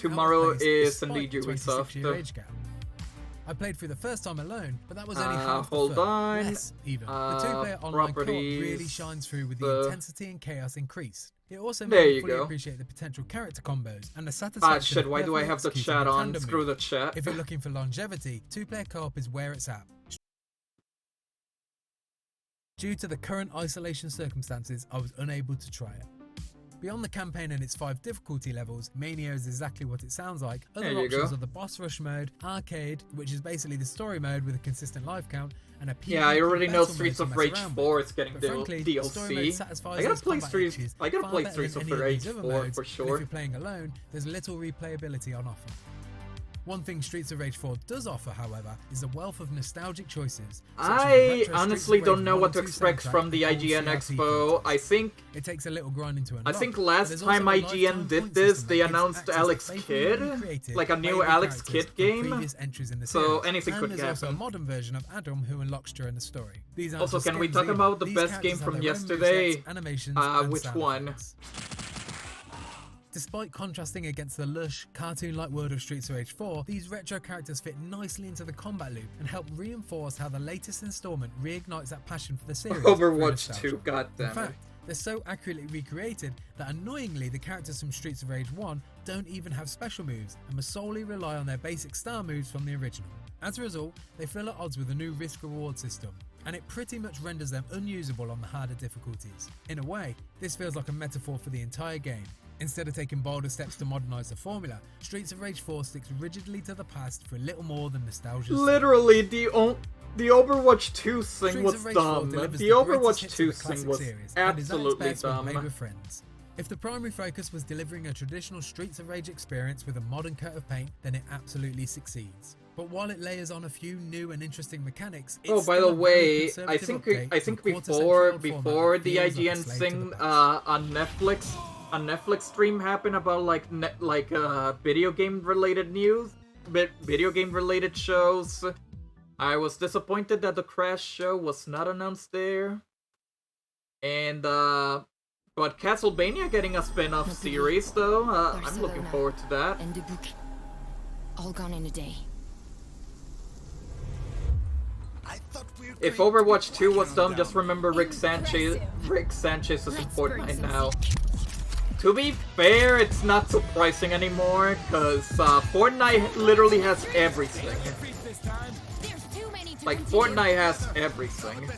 tomorrow is despite indeed the 26-year Ubisoft. age gap. I played through the first time alone, but that was only half the Hold fun, on. less even. The two-player online co-op really Properties, shines through with the intensity and chaos increased. It also There made me you fully go. appreciate the potential character combos and the satisfaction Ah shit, of why do I perfectly have the executing chat on? tandem Screw move. the chat. If you're looking for longevity, two-player co-op is where it's at. Due to the current isolation circumstances, I was unable to try it. Beyond the campaign and its 5 difficulty levels, Mania is exactly what it sounds like. Other options are the boss rush mode, arcade, which is basically the story mode with a consistent life count, and a PvP Yeah, I already know battle Streets mode of to Rage mess around 4 with. is getting But frankly, the story mode DLC. satisfies I gotta those play combat Streets. itches I gotta far play better Streets than of any of Rage these other 4 modes, for but if sure. you're playing alone, there's little replayability on offer. One thing Streets of Rage 4 does offer, however, is a wealth of nostalgic choices. I honestly don't know what to expect from the IGN Expo. I think it takes a little grinding to unlock. I think last time IGN did this, they announced Alex Kidd, like a new Alex Kidd game. So anything could There's also a happen. modern version of Adam who unlocks during the story. These aren't Also, just can we skins talk either. about the These best game characters have from their own yesterday? movesets, animations, and Which sound one? effects. Despite contrasting against the lush, cartoon-like world of Streets of Rage 4, these retro characters fit nicely into the combat loop and help reinforce how the latest installment reignites that passion for the series. Overwatch 2, In goddammit. fact, they're so accurately recreated that annoyingly the characters from Streets of Rage 1 don't even have special moves and must solely rely on their basic star moves from the original. As a result, they feel at odds with the new risk-reward system, and it pretty much renders them unusable on the harder difficulties. In a way, this feels like a metaphor for the entire game. Instead of taking bolder steps to modernise the formula, Streets of Rage 4 sticks rigidly to the past for little more than nostalgia. Literally, the Overwatch 2 thing was dumb. The Overwatch 2 thing was absolutely dumb. If the primary focus was delivering a traditional Streets of Rage experience with a modern coat of paint, then it absolutely succeeds. But while it layers on a few new and interesting mechanics, it's by the way, I think before the IGN thing on Netflix stream happened about video game related news, video game related shows. I was disappointed that the Crash show was not announced there. And but Castlevania getting a spin-off series though, I'm looking forward to that. All gone in a day. If Overwatch 2 was dumb, just remember Rick Sanchez is in Fortnite now. To be fair, it's not surprising anymore, because Fortnite literally has everything. Like, Fortnite has everything.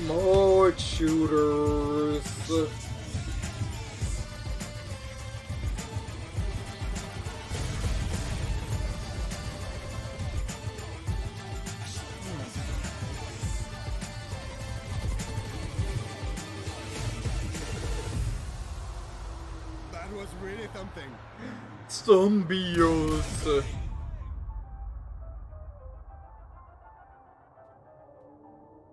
More shooters. That was really something. Zombies.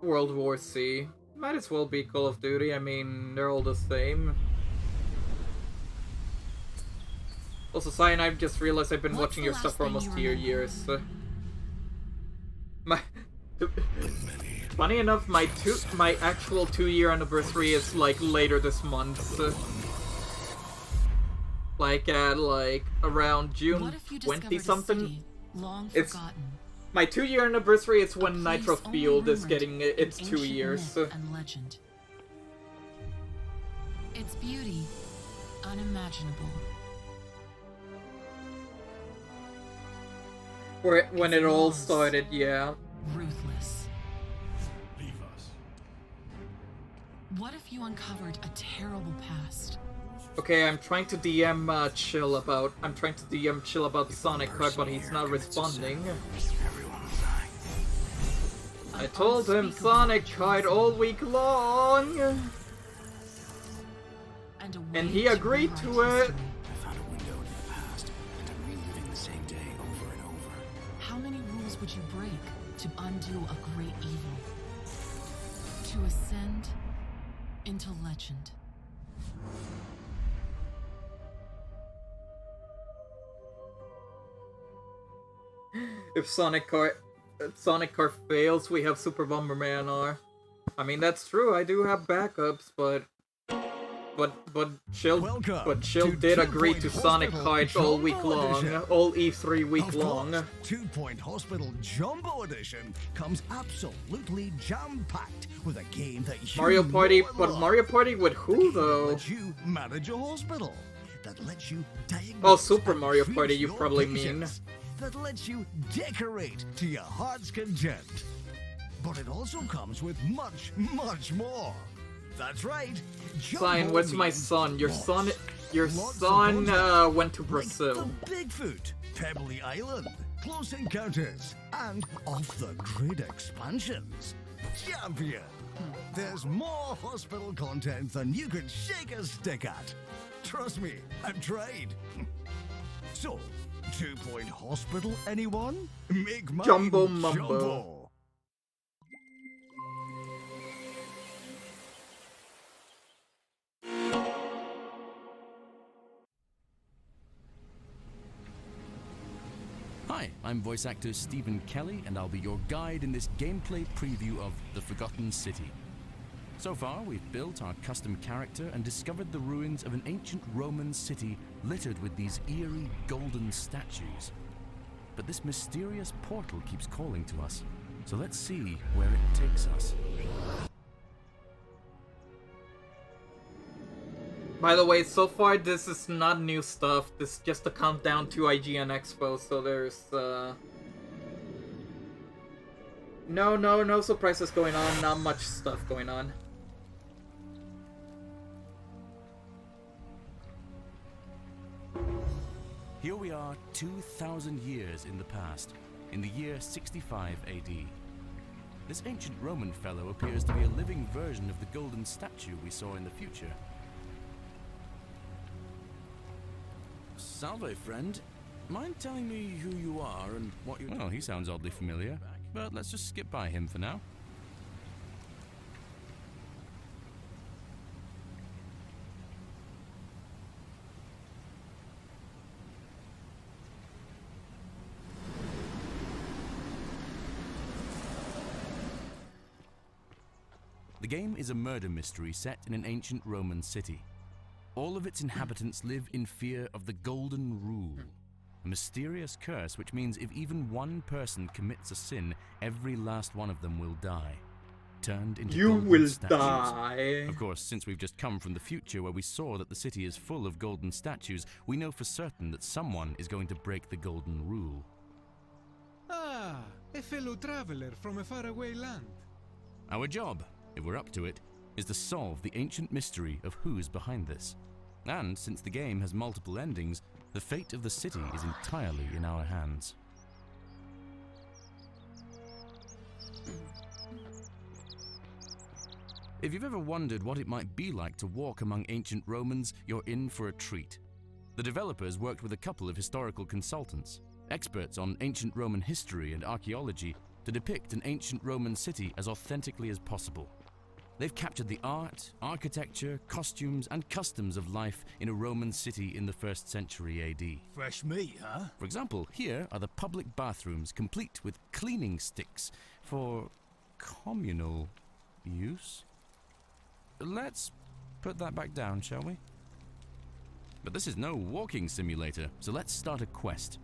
World War C. Might as well be Call of Duty, I mean, they're all the same. Also, Cyan, I've just realized I've been watching your stuff for almost 2 years. Funny enough, my actual 2-year anniversary is like later this month. Like at around June 20 something. It's my 2-year anniversary is when Nitro Field is getting its 2 years. And legend. Its beauty, unimaginable. When it all started, yeah. Ruthless. Leave us. What if you uncovered a terrible past? Okay, I'm trying to DM chill about Sonic Card, but he's not responding. I told him Sonic Card all week long, and he agreed to it. How many rules would you break to undo a great evil? To ascend into legend. If Sonic Car fails, we have Super Bomberman R. I mean, that's true. I do have backups, but Chill did agree to Sonic Kart all week long, all E3 week long. 2 Point Hospital Jumbo Edition comes absolutely jam-packed with a game that you Mario Party, but love. Mario Party with who though? That you manage a hospital. That lets you diagnose Oh, Super and Mario treat Party, you your probably patients. That lets you decorate to your heart's content. But it also comes with much, much more. That's right. Cyan, where's my son? Your son went to Brazil. Like the Bigfoot, Pebbly Island, Close Encounters, and off-the-grid expansions. Champion! There's more hospital content than you could shake a stick at. Trust me, I've tried. So, 2 Point Hospital, anyone? Make mine Jumbo Mumbo. Jumbo. Hi, I'm voice actor Stephen Kelly, and I'll be your guide in this gameplay preview of The Forgotten City. So far, we've built our custom character and discovered the ruins of an ancient Roman city littered with these eerie golden statues. But this mysterious portal keeps calling to us, so let's see where it takes us. By the way, so far this is not new stuff. This is just a countdown to IGN Expo, so there's no surprises going on, not much stuff going on. Here we are 2,000 years in the past, in the year 65 AD. This ancient Roman fellow appears to be a living version of the golden statue we saw in the future. Salve, friend. Mind telling me who you are and what you... Well, he sounds oddly familiar, but let's just skip by him for now. The game is a murder mystery set in an ancient Roman city. All of its inhabitants live in fear of the Golden Rule, a mysterious curse which means if even one person commits a sin, every last one of them will die, turned into golden statues. Die. Of course, since we've just come from the future where we saw that the city is full of golden statues, we know for certain that someone is going to break the Golden Rule. Ah, a fellow traveler from a faraway land. Our job, if we're up to it, is to solve the ancient mystery of who's behind this. And since the game has multiple endings, the fate of the city is entirely in our hands. If you've ever wondered what it might be like to walk among ancient Romans, you're in for a treat. The developers worked with a couple of historical consultants, experts on ancient Roman history and archaeology, to depict an ancient Roman city as authentically as possible. They've captured the art, architecture, costumes, and customs of life in a Roman city in the 1st century AD. Fresh meat, huh? For example, here are the public bathrooms complete with cleaning sticks for communal use. Let's put that back down, shall we? But this is no walking simulator, so let's start a quest.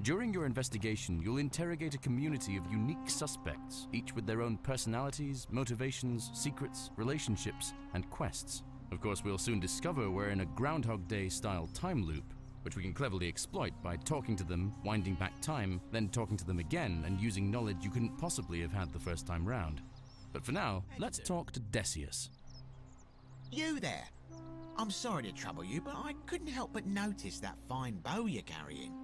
During your investigation, you'll interrogate a community of unique suspects, each with their own personalities, motivations, secrets, relationships, and quests. Of course, we'll soon discover we're in a Groundhog Day-style time loop, which we can cleverly exploit by talking to them, winding back time, then talking to them again, and using knowledge you couldn't possibly have had the first time round. But for now, let's talk to Decius. You there! I'm sorry to trouble you, but I couldn't help but notice that fine bow you're carrying.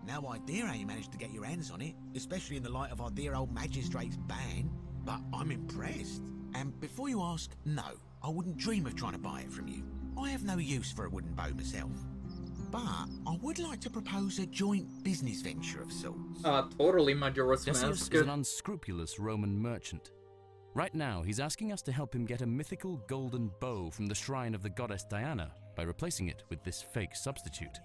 No idea how you managed to get your hands on it, especially in the light of our dear old magistrate's ban, but I'm impressed. And before you ask, no, I wouldn't dream of trying to buy it from you. I have no use for a wooden bow myself. but I would like to propose a joint business venture of sorts. Totally, Majora's Decius Mask. is an unscrupulous Roman merchant. Right now, he's asking us to help him get a mythical golden bow from the shrine of the goddess Diana by replacing it with this fake substitute.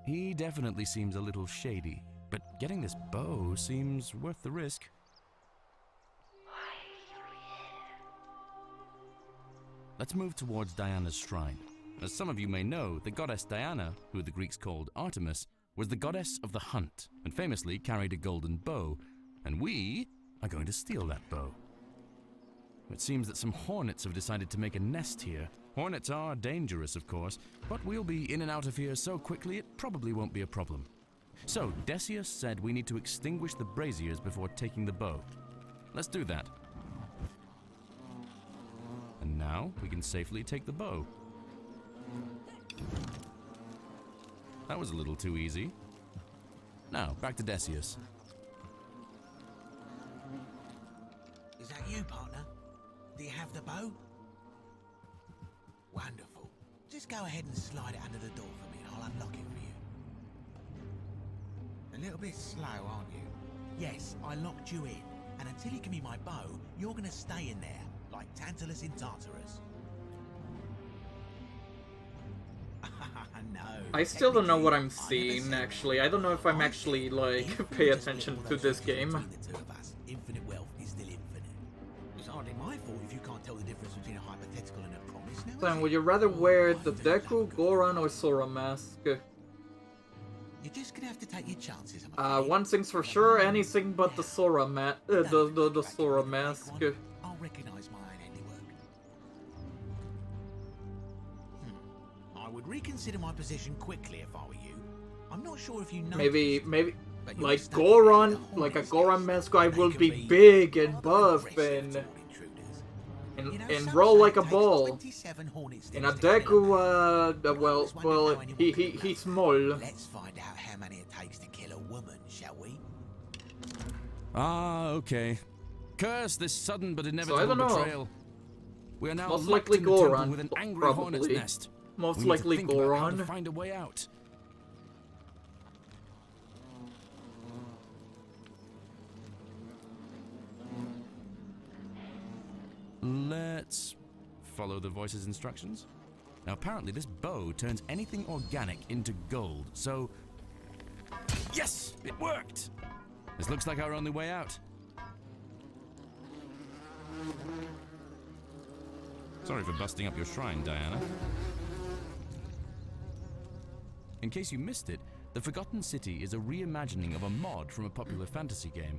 He definitely seems a little shady, but getting this bow seems worth the risk. Let's move towards Diana's shrine. As some of you may know, the goddess Diana, who the Greeks called Artemis, was the goddess of the hunt and famously carried a golden bow, and we are going to steal that bow. It seems that some hornets have decided to make a nest here. Hornets are dangerous, of course, but we'll be in and out of here so quickly it probably won't be a problem. So, Decius said we need to extinguish the braziers before taking the bow. Let's do that. And now we can safely take the bow. That was a little too easy. Now, back to Decius. Is that you, partner? Do you have the bow? Wonderful. Just go ahead and slide it under the door for me and I'll unlock it for you. A little bit slow, aren't you? Yes, I locked you in. And until you give me my bow, you're gonna stay in there, like Tantalus in Tartarus. No. I still don't know what I'm seeing, actually. I don't know if I'm actually, like, pay attention to this game. The two of us, infinite wealth is still infinite. It's hardly my fault if you can't tell the difference between a hypothetical and a promise now. Then, would you rather wear the Deku, Goron, or Sora mask? You're just gonna have to take your chances, I'm afraid. One thing's for sure, anything but the Sora the Sora mask. I'll recognize my own handiwork. I would reconsider my position quickly if I were you. I'm not sure if you know. Maybe, but you're like stuck Goron, with the like a Hornets. Goron mask, I They will can be be big and rather buff aggressive and toward intruders. You know, and some roll say like it a takes ball. 27 Hornets In a to kill Deku, them. well, he's small. Let's find out how many it takes to kill a woman, shall we? Ah, okay. Curse this sudden but So I inevitable don't know. betrayal. We are now Most locked likely in the temple Goron, with an angry probably. hornet's nest. Most We need likely to think about how to Goron. find a way out. Let's follow the voice's instructions. Now apparently this bow turns anything organic into gold, so... Yes! It worked! This looks like our only way out. Sorry for busting up your shrine, Diana. In case you missed it, the Forgotten City is a reimagining of a mod from a popular fantasy game.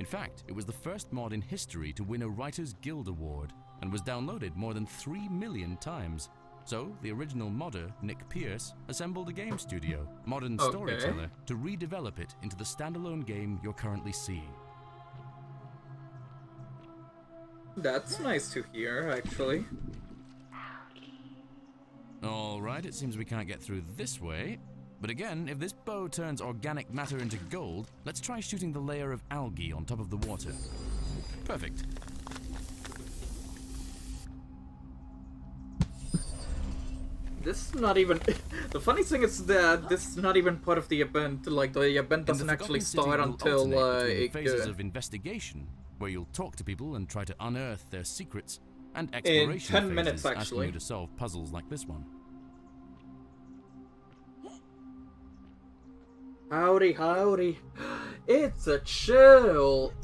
In fact, it was the first mod in history to win a Writers Guild Award and was downloaded more than 3 million times. So, the original modder, Nick Pierce, assembled a game studio, Modern Okay. Storyteller, to redevelop it into the standalone game you're currently seeing. That's nice to hear, actually. Alright, it seems we can't get through this way. But again, if this bow turns organic matter into gold, let's try shooting the layer of algae on top of the water. Perfect. This is not even... The funny thing is that this is not even part of the event. Like, the event doesn't actually start until, phases of investigation, where you'll talk to people and try to unearth their secrets, and exploration 10 phases minutes, asking actually. you to solve puzzles like this one. Howdy, howdy. It's a chill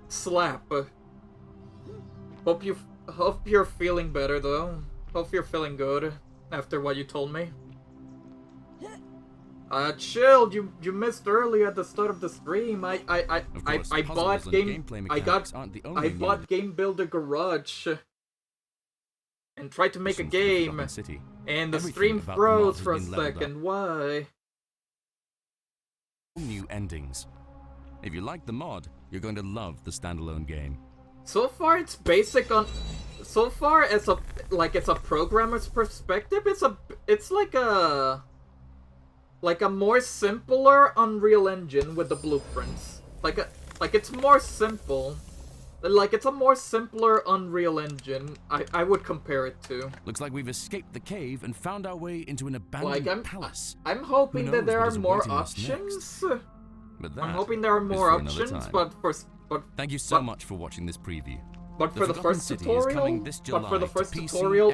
slap. Hope you're feeling better, though. Hope you're feeling good after what you told me. Chill. You missed early at the start of the stream. I bought Game Builder Garage and tried to make a game, and the stream froze for a second. Why? New endings. If you like the mod, you're going to love the standalone game. So far, it's basic on. So far, as a programmer's perspective, it's like a more simpler Unreal Engine with the blueprints. Like it's more simple, Like, it's a more simpler Unreal Engine, I would compare it to. Looks like we've escaped the cave and found our way into an abandoned palace. I'm hoping Who that knows there what are is more awaiting us options. But I'm hoping there are more options, but thank you so much for watching this preview. But for the first tutorial,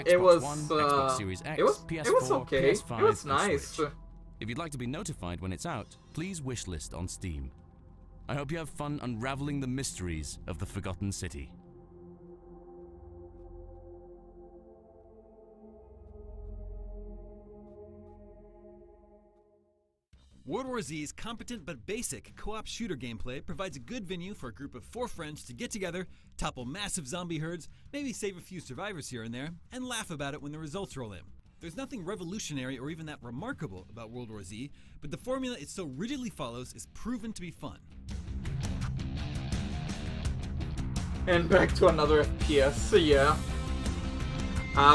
it was Xbox Series X, PS4, it was okay. PS5, it was nice. Switch. If you'd like to be notified when it's out, please wishlist on Steam. I hope you have fun unraveling the mysteries of the Forgotten City. World War Z's competent but basic co-op shooter gameplay provides a good venue for a group of 4 friends to get together, topple massive zombie herds, maybe save a few survivors here and there, and laugh about it when the results roll in. There's nothing revolutionary or even that remarkable about World War Z, but the formula it so rigidly follows is proven to be fun. And back to another FPS, yeah.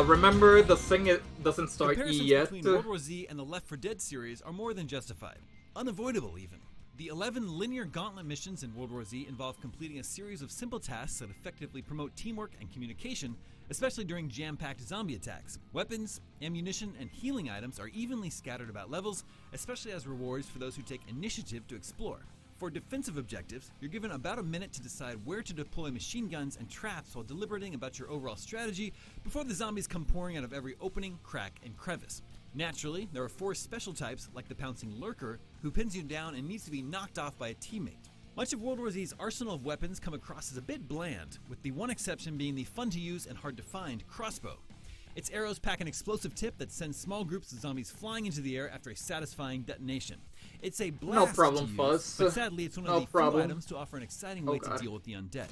Remember, the thing doesn't start yet. Between World War Z and the Left 4 Dead series are more than justified. Unavoidable, even. The 11 linear gauntlet missions in World War Z involve completing a series of simple tasks that effectively promote teamwork and communication, especially during jam-packed zombie attacks. Weapons, ammunition, and healing items are evenly scattered about levels, especially as rewards for those who take initiative to explore. For defensive objectives, you're given about a minute to decide where to deploy machine guns and traps while deliberating about your overall strategy before the zombies come pouring out of every opening, crack, and crevice. Naturally, there are 4 special types, like the pouncing lurker, who pins you down and needs to be knocked off by a teammate. Much of World War Z's arsenal of weapons come across as a bit bland, with the one exception being the fun-to-use and hard-to-find crossbow. Its arrows pack an explosive tip that sends small groups of zombies flying into the air after a satisfying detonation. It's a blast no problem, to use, Fuzz. but sadly it's one of the few items to offer an exciting way to deal with the undead.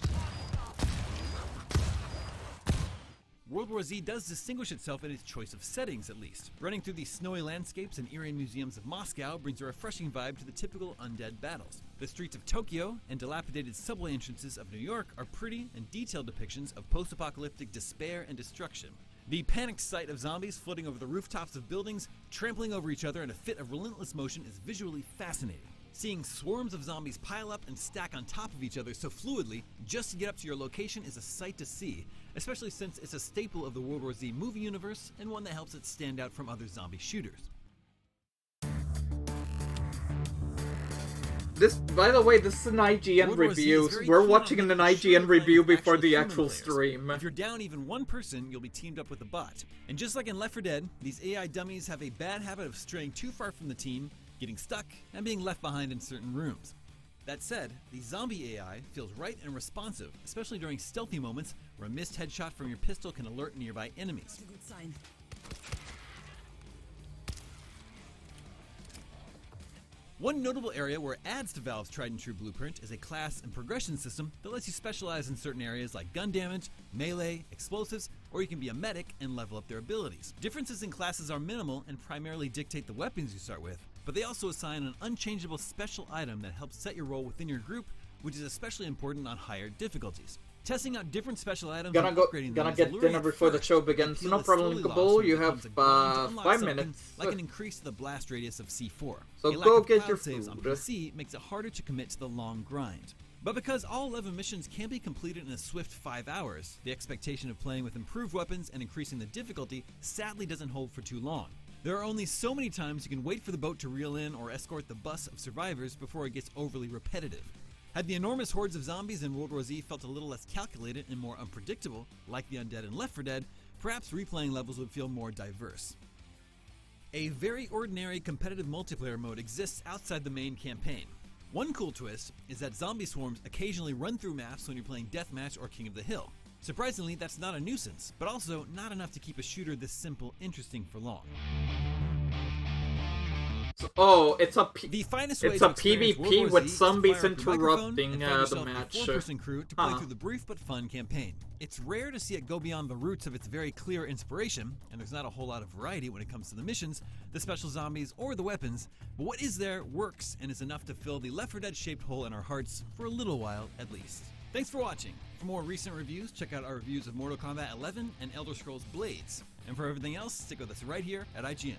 World War Z does distinguish itself in its choice of settings, at least. Running through the snowy landscapes and eerie museums of Moscow brings a refreshing vibe to the typical undead battles. The streets of Tokyo and dilapidated subway entrances of New York are pretty and detailed depictions of post-apocalyptic despair and destruction. The panicked sight of zombies floating over the rooftops of buildings, trampling over each other in a fit of relentless motion is visually fascinating. Seeing swarms of zombies pile up and stack on top of each other so fluidly just to get up to your location is a sight to see, especially since it's a staple of the World War Z movie universe and one that helps it stand out from other zombie shooters. This, by the way, this is an IGN review. We're watching an IGN review before the actual stream. If you're down even one person, you'll be teamed up with a bot. And just like in Left 4 Dead, these AI dummies have a bad habit of straying too far from the team, getting stuck, and being left behind in certain rooms. That said, the zombie AI feels right and responsive, especially during stealthy moments where a missed headshot from your pistol can alert nearby enemies. That's a good sign. One notable area where it adds to Valve's tried and true blueprint is a class and progression system that lets you specialize in certain areas like gun damage, melee, explosives, or you can be a medic and level up their abilities. Differences in classes are minimal and primarily dictate the weapons you start with, but they also assign an unchangeable special item that helps set your role within your group, which is especially important on higher difficulties. Testing out different special items and upgrading them gonna get dinner before the show begins. No problem, Kabul. You have 5 minutes. Like an increase to the blast radius of C4. So go get your saves on PC makes it harder to commit to the long grind. But because all 11 missions can be completed in a swift 5 hours, the expectation of playing with improved weapons and increasing the difficulty sadly doesn't hold for too long. There are only so many times you can wait for the boat to reel in or escort the bus of survivors before it gets overly repetitive. Had the enormous hordes of zombies in World War Z felt a little less calculated and more unpredictable, like the undead in Left 4 Dead, perhaps replaying levels would feel more diverse. A very ordinary competitive multiplayer mode exists outside the main campaign. One cool twist is that zombie swarms occasionally run through maps when you're playing Deathmatch or King of the Hill. Surprisingly, that's not a nuisance, but also not enough to keep a shooter this simple interesting for long. Oh, it's a PvP with zombies interrupting the match. Four-person crew to play through the brief but fun campaign. It's rare to see it go beyond the roots of its very clear inspiration, and there's not a whole lot of variety when it comes to the missions, the special zombies, or the weapons, but what is there works and is enough to fill the Left 4 Dead shaped hole in our hearts for a little while at least. Thanks for watching. For more recent reviews, check out our reviews of Mortal Kombat 11 and Elder Scrolls Blades. And for everything else, stick with us right here at IGN.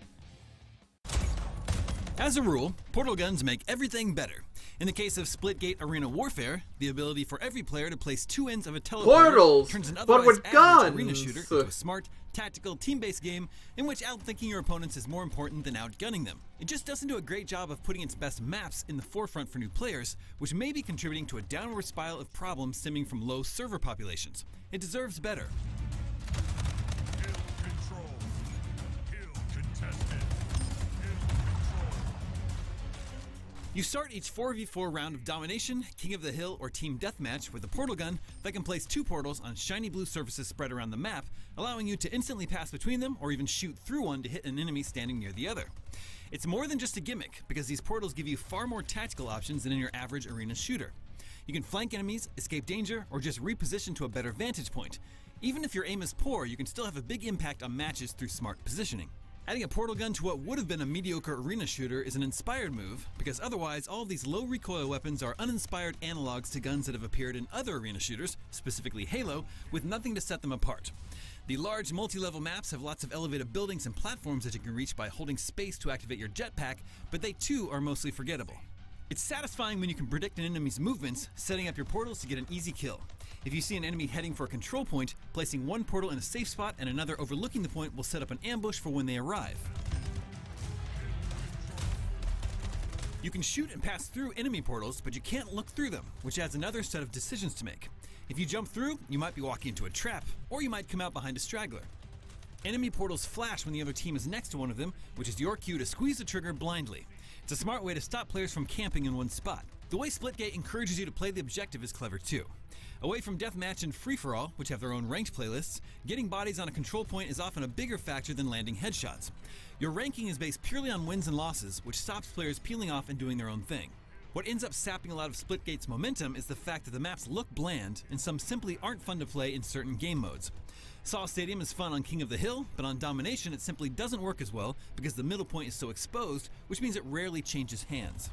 As a rule, portal guns make everything better. In the case of Splitgate Arena Warfare, the ability for every player to place two ends of a teleporter turns an otherwise average arena shooter into a smart, tactical, team-based game in which outthinking your opponents is more important than outgunning them. It just doesn't do a great job of putting its best maps in the forefront for new players, which may be contributing to a downward spiral of problems stemming from low server populations. It deserves better. Kill control. Kill contested. You start each 4v4 round of Domination, King of the Hill, or Team Deathmatch with a portal gun that can place two portals on shiny blue surfaces spread around the map, allowing you to instantly pass between them or even shoot through one to hit an enemy standing near the other. It's more than just a gimmick, because these portals give you far more tactical options than in your average arena shooter. You can flank enemies, escape danger, or just reposition to a better vantage point. Even if your aim is poor, you can still have a big impact on matches through smart positioning. Adding a portal gun to what would have been a mediocre arena shooter is an inspired move, because otherwise all of these low recoil weapons are uninspired analogs to guns that have appeared in other arena shooters, specifically Halo, with nothing to set them apart. The large multi-level maps have lots of elevated buildings and platforms that you can reach by holding space to activate your jetpack, but they too are mostly forgettable. It's satisfying when you can predict an enemy's movements, setting up your portals to get an easy kill. If you see an enemy heading for a control point, placing one portal in a safe spot and another overlooking the point will set up an ambush for when they arrive. You can shoot and pass through enemy portals, but you can't look through them, which adds another set of decisions to make. If you jump through, you might be walking into a trap, or you might come out behind a straggler. Enemy portals flash when the other team is next to one of them, which is your cue to squeeze the trigger blindly. It's a smart way to stop players from camping in one spot. The way Splitgate encourages you to play the objective is clever too. Away from Deathmatch and Free-For-All, which have their own ranked playlists, getting bodies on a control point is often a bigger factor than landing headshots. Your ranking is based purely on wins and losses, which stops players peeling off and doing their own thing. What ends up sapping a lot of Splitgate's momentum is the fact that the maps look bland, and some simply aren't fun to play in certain game modes. Saw Stadium is fun on King of the Hill, but on Domination it simply doesn't work as well because the middle point is so exposed, which means it rarely changes hands.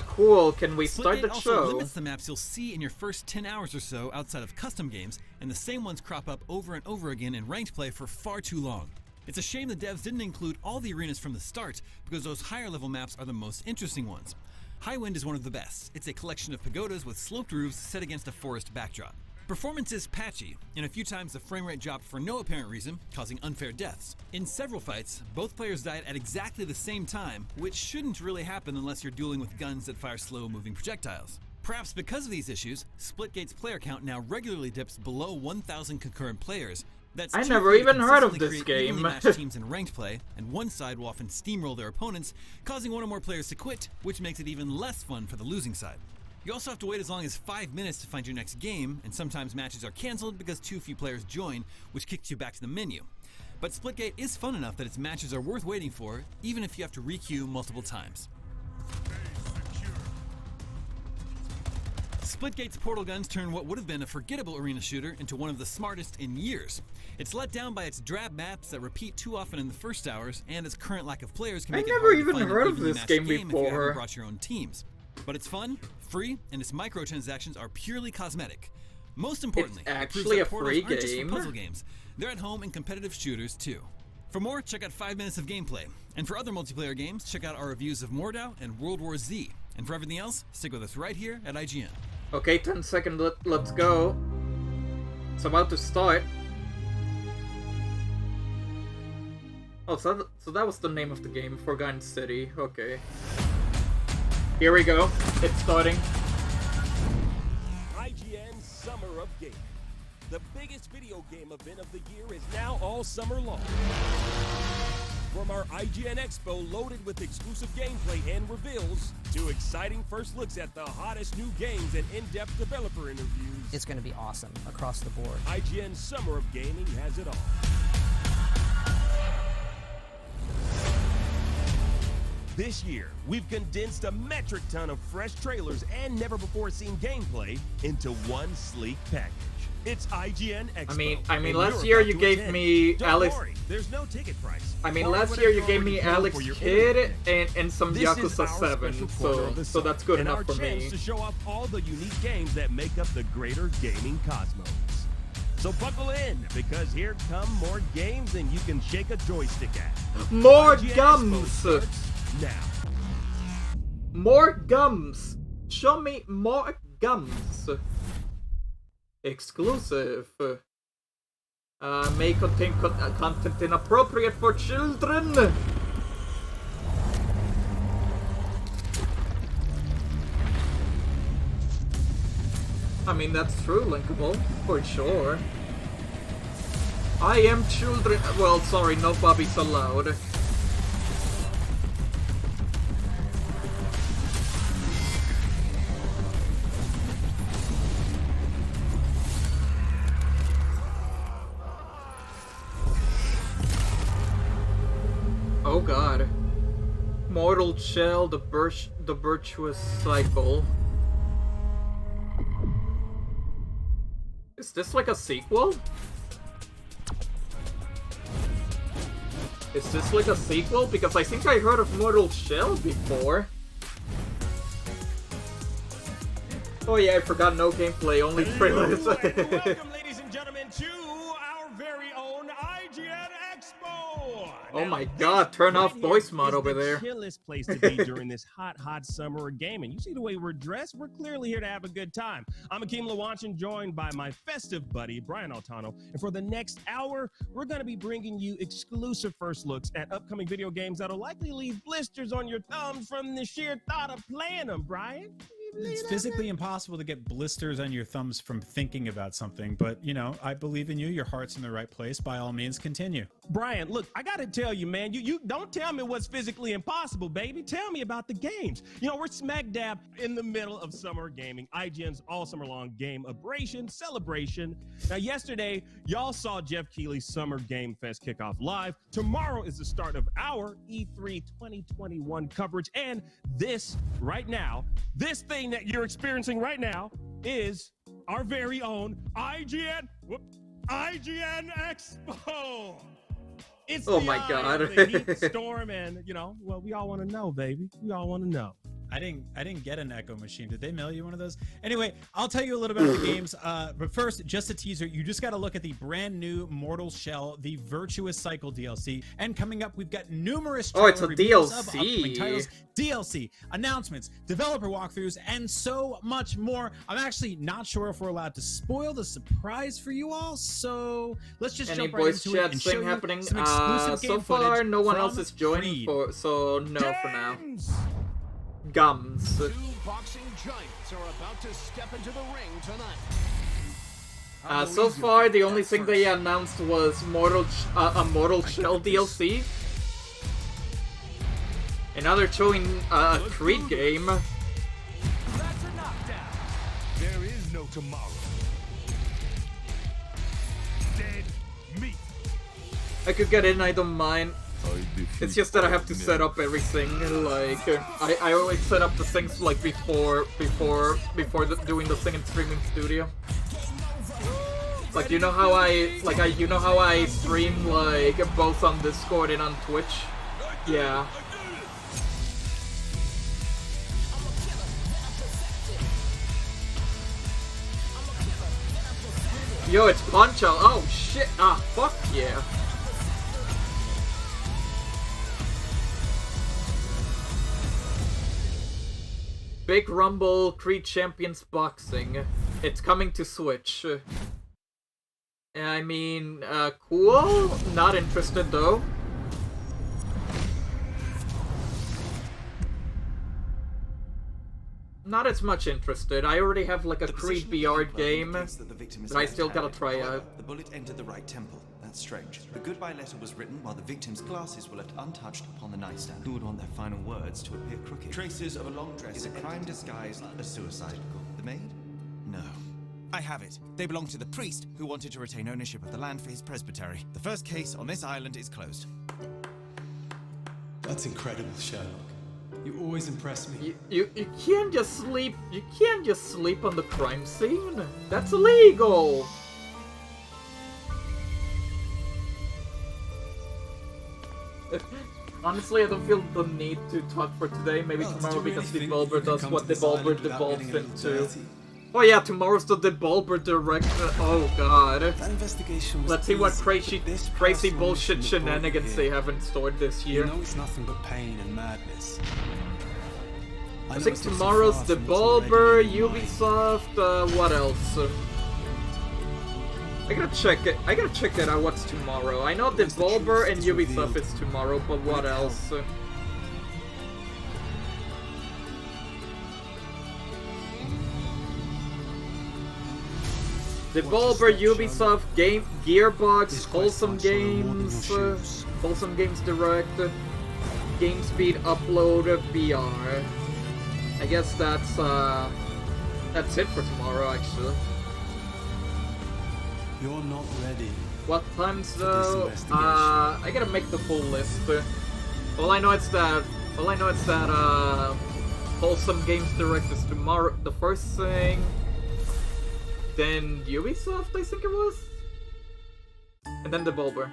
Cool. Can we start the Splitgate show? also limits the maps you'll see in your first 10 hours or so outside of custom games, and the same ones crop up over and over again in ranked play for far too long. It's a shame the devs didn't include all the arenas from the start, because those higher level maps are the most interesting ones. Highwind is one of the best. It's a collection of pagodas with sloped roofs set against a forest backdrop. Performance is patchy, and a few times the frame rate dropped for no apparent reason, causing unfair deaths. In several fights, both players died at exactly the same time, which shouldn't really happen unless you're dueling with guns that fire slow-moving projectiles. Perhaps because of these issues, Splitgate's player count now regularly dips below 1,000 concurrent players. That's I too never few to even heard of consistently this create evenly game. matched teams in ranked play, and one side will often steamroll their opponents, causing one or more players to quit, which makes it even less fun for the losing side. You also have to wait as long as 5 minutes to find your next game, and sometimes matches are cancelled because too few players join, which kicks you back to the menu. But Splitgate is fun enough that its matches are worth waiting for, even if you have to requeue multiple times. Splitgate's portal guns turn what would have been a forgettable arena shooter into one of the smartest in years. It's let down by its drab maps that repeat too often in the first hours, and its current lack of players can make it hard to find an evenly matched game if you haven't brought your own teams. But it's fun, free, and its microtransactions are purely cosmetic. Most importantly, it's it proves actually that a portals free aren't just game. for puzzle games. They're at home in competitive shooters too. For more, check out 5 minutes of gameplay. And for other multiplayer games, check out our reviews of Mordau and World War Z. And for everything else, stick with us right here at IGN. Okay, 10 seconds, let's go. It's about to start. Oh, so that was the name of the game, Forgotten City. Okay. Here we go. It's starting. IGN Summer of Gaming. The biggest video game event of the year is now all summer long. From our IGN Expo loaded with exclusive gameplay and reveals, to exciting first looks at the hottest new games and in-depth developer interviews. It's going to be awesome across the board. IGN Summer of Gaming has it all. This year, we've condensed a metric ton of fresh trailers and never-before-seen gameplay into one sleek package. It's IGN Expo. I mean, last year you gave me Alex. Don't worry, there's no ticket price. I mean, Borrow last year you whatever gave me you can Alex for your Kidd and some This is Yakuza our 7, special quarter of the so that's good and enough our for chance me. to show off all the unique games that make up the greater gaming cosmos. So buckle in, because here come more games than you can shake a joystick at. More IGN gums! Expo starts now. More gums! Show me more gums! Exclusive. May contain content inappropriate for children! I mean, that's true, Linkable, for sure. I am children. Well, sorry, no Bobby's allowed. Oh god. Mortal Shell, the virtuous cycle. Is this like a sequel? Is this like a sequel? Because I think I heard of Mortal Shell before. Oh yeah, I forgot no gameplay, only trailers. Welcome, ladies and gentlemen, to our very own IGN Expo! Oh my god, turn off voice mod over there. The chillest place to be during this hot summer of gaming. You see the way we're dressed? We're clearly here to have a good time. I'm Akeem Lawanchin, joined by my festive buddy, Brian Altano. And for the next hour, we're going to be bringing you exclusive first looks at upcoming video games that'll likely leave blisters on your thumbs from the sheer thought of playing them, Brian. It's physically impossible to get blisters on your thumbs from thinking about something, but, you know, I believe in you. Your heart's in the right place. By all means, continue. Brian, look, I gotta tell you, man, you don't tell me what's physically impossible, baby. Tell me about the games. You know, we're smack dab in the middle of summer gaming, IGN's all summer long game abrasion celebration. Now, yesterday, y'all saw Jeff Keighley's Summer Game Fest kickoff live. Tomorrow is the start of our E3 2021 coverage, and this right now, this thing that you're experiencing right now is our very own IGN Expo. It's oh my god. The heat storm, and you know, well, we all want to know, baby. We all want to know. I didn't get an Echo machine. Did they mail you one of those? Anyway, I'll tell you a little bit about the games. But first, just a teaser. You just got to look at the brand new Mortal Shell, the Virtuous Cycle DLC. And coming up, we've got numerous it's a reviews of DLC. upcoming titles, DLC, announcements, developer walkthroughs, and so much more. I'm actually not sure if we're allowed to spoil the surprise for you all, so let's just jump right into it and show you some exclusive game so far, footage no one from else is joining, so no for now. Gums. Two boxing giants are about to step into the ring tonight. So far, the only thing they announced was Mortal Shell DLC. And now they're showing a Creed game. That's a knockdown. There is no tomorrow. Dead meat. I could get in, I don't mind. It's just that I have to set up everything. Like I always set up the things like before doing the thing in Streaming Studio. Like you know how I stream like both on Discord and on Twitch. Yeah. Yo, it's Poncho. Oh shit. Ah, fuck yeah. Big Rumble Creed Champions Boxing. It's coming to Switch. I mean, cool? Not interested though. Not as much interested. I already have like a Creed VR game that I still gotta try out. The bullet entered the right temple. That's strange. The goodbye letter was written while the victim's glasses were left untouched upon the nightstand. Who would want their final words to appear crooked? Traces of a long dress. Is a crime disguised as suicide. The maid? No. I have it. They belong to the priest who wanted to retain ownership of the land for his presbytery. The first case on this island is closed. That's incredible, Sherlock. You always impress me. You can't just sleep. You can't just sleep on the crime scene. That's illegal. Honestly, I don't feel the need to talk for today. Maybe tomorrow because Devolver does what Devolver devolves into. Oh yeah, tomorrow's the Devolver Direct. Oh god. That investigation was Let's see what easy. crazy bullshit shenanigans they have in store this year. You know it's nothing but pain and madness. I think tomorrow's Devolver, Ubisoft, what else? I gotta check that out, what's tomorrow. I know Devolver and Ubisoft is tomorrow, but what else? Devolver, Ubisoft, Gearbox, Wholesome Games Direct, GameSpeed Upload, VR. I guess that's it for tomorrow, actually. You're not ready. What times though? I gotta make the full list. All I know is that Wholesome Games Direct is tomorrow, the first thing. Then Ubisoft, I think it was? And then Devolver.